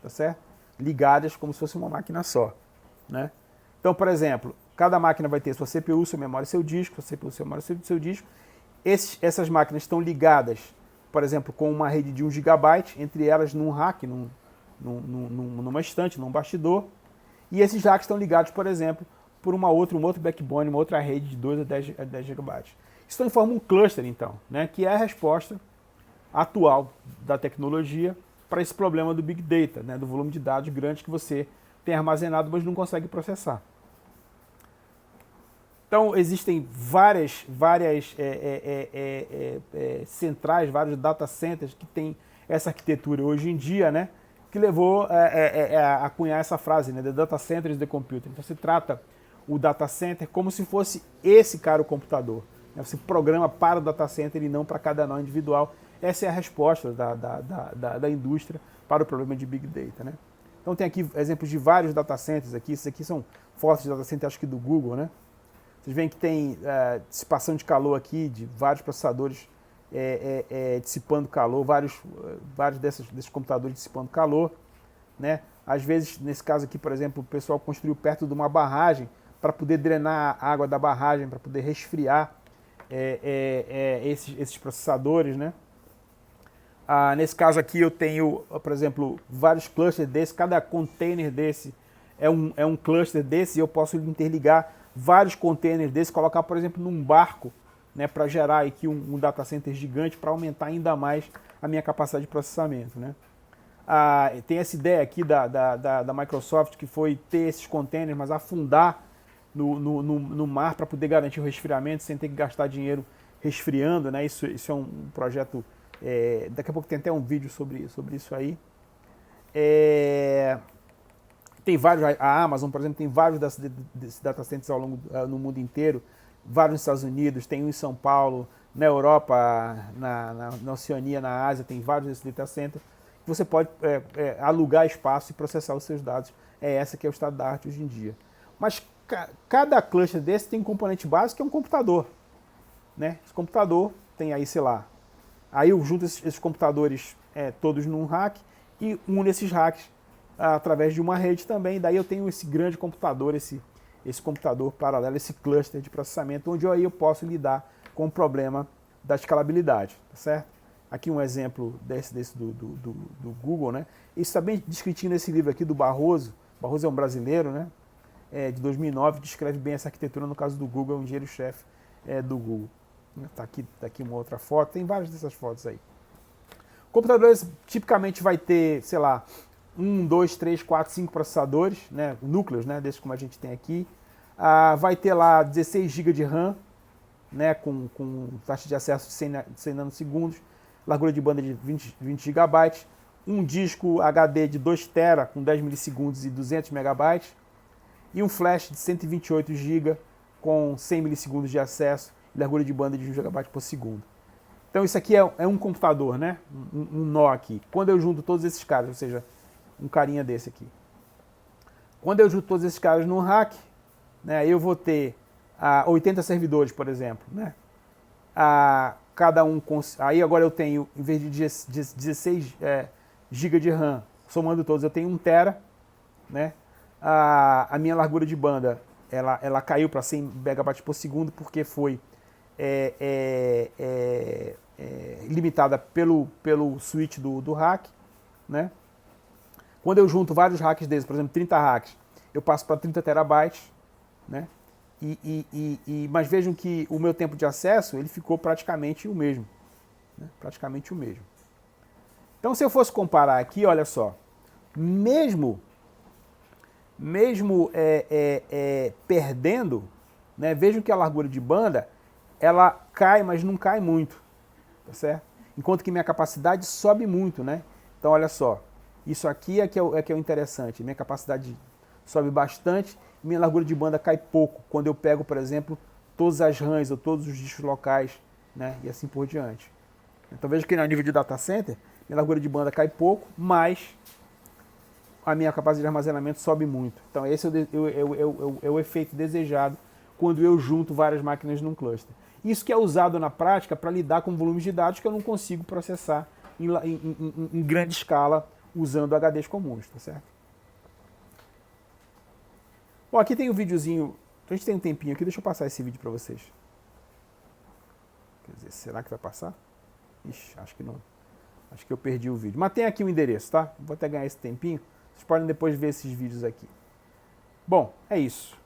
tá certo? Ligadas como se fosse uma máquina só, né? Então, por exemplo, cada máquina vai ter sua CPU, sua memória, seu disco, sua CPU, sua memória, seu disco. Essas máquinas estão ligadas, por exemplo, com uma rede de 1 GB, entre elas num rack, numa estante, num bastidor, e esses racks estão ligados, por exemplo, por um outro backbone, uma outra rede de 2 a 10 GB. Isso forma um cluster, então, né, que é a resposta atual da tecnologia para esse problema do Big Data, né, do volume de dados grande que você tem armazenado, mas não consegue processar. Então, existem várias centrais, vários data centers que têm essa arquitetura hoje em dia, né, que levou a cunhar essa frase, né, the data center is the computer. Então, se trata o data center como se fosse esse cara o computador. Você programa para o data center e não para cada nó individual. Essa é a resposta da indústria para o problema de Big Data. Né? Então tem aqui exemplos de vários data centers aqui. Esses aqui são fotos de data center, acho que do Google. Né? Vocês veem que tem dissipação de calor aqui, de vários processadores dissipando calor, vários desses computadores dissipando calor. Né? Às vezes, nesse caso aqui, por exemplo, o pessoal construiu perto de uma barragem para poder drenar a água da barragem, para poder resfriar esses processadores. Né? Nesse caso aqui eu tenho, por exemplo, vários clusters desses, cada container desse é um cluster desse, e eu posso interligar vários containers desses, colocar, por exemplo, num barco, né, para gerar aqui um data center gigante para aumentar ainda mais a minha capacidade de processamento. Né? Tem essa ideia aqui da Microsoft, que foi ter esses containers, mas afundar no mar para poder garantir o resfriamento sem ter que gastar dinheiro resfriando. Né? Isso é um projeto, daqui a pouco tem até um vídeo sobre isso aí. Tem vários, a Amazon, por exemplo, tem vários desses data centers no mundo inteiro, vários nos Estados Unidos, tem um em São Paulo, na Europa, na Oceania, na Ásia, tem vários desses data centers. Você pode alugar espaço e processar os seus dados. É essa que é o estado da arte hoje em dia. Mas cada cluster desse tem um componente básico que é um computador. Né? Esse computador tem aí, sei lá, aí eu junto esses computadores todos num rack e um desses racks através de uma rede também. Daí eu tenho esse grande computador, esse computador paralelo, esse cluster de processamento, onde aí eu posso lidar com o problema da escalabilidade, tá certo? Aqui um exemplo desse do Google, né? Isso está bem descritinho nesse livro aqui do Barroso. Barroso é um brasileiro, né? De 2009, descreve bem essa arquitetura, no caso do Google, é um engenheiro-chefe do Google. Tá aqui uma outra foto, tem várias dessas fotos aí. Computadores tipicamente vai ter, sei lá, 1, 2, 3, 4, 5 processadores, né? Núcleos, né? Desses como a gente tem aqui. Vai ter lá 16 GB de RAM, né? Com taxa de acesso de 100 nanosegundos, largura de banda de 20 GB, um disco HD de 2 TB com 10 milissegundos e 200 MB, e um flash de 128 GB com 100 milissegundos de acesso e largura de banda de 1 GB por segundo. Então isso aqui é um computador, né? Um nó aqui. Quando eu junto todos esses caras, ou seja, um carinha desse aqui. Quando eu junto todos esses caras num rack, né, eu vou ter 80 servidores, por exemplo, né? Cada um aí agora eu tenho, em vez de 16 GB de RAM, somando todos, eu tenho 1 TB, né? A minha largura de banda ela caiu para 100 MB por segundo porque foi limitada pelo switch do rack, né? Quando eu junto vários racks desses, por exemplo, 30 racks, eu passo para 30 terabytes, né? Mas vejam que o meu tempo de acesso ele ficou praticamente o mesmo. Né? Praticamente o mesmo. Então, se eu fosse comparar aqui, olha só, mesmo perdendo, né, vejam que a largura de banda ela cai, mas não cai muito, tá certo? Enquanto que minha capacidade sobe muito, né? Então, olha só, isso aqui é que é o interessante, minha capacidade sobe bastante, minha largura de banda cai pouco, quando eu pego, por exemplo, todas as RAMs ou todos os discos locais, né, e assim por diante. Então veja que no nível de data center, minha largura de banda cai pouco, mas a minha capacidade de armazenamento sobe muito. Então esse é o efeito desejado quando eu junto várias máquinas num cluster. Isso que é usado na prática para lidar com volumes de dados que eu não consigo processar em grande escala usando HDs comuns, tá certo? Bom, aqui tem um videozinho, a gente tem um tempinho aqui, deixa eu passar esse vídeo para vocês. Quer dizer, será que vai passar? Ixi, acho que não. Acho que eu perdi o vídeo. Mas tem aqui o endereço, tá? Vou até ganhar esse tempinho. Vocês podem depois ver esses vídeos aqui. Bom, é isso.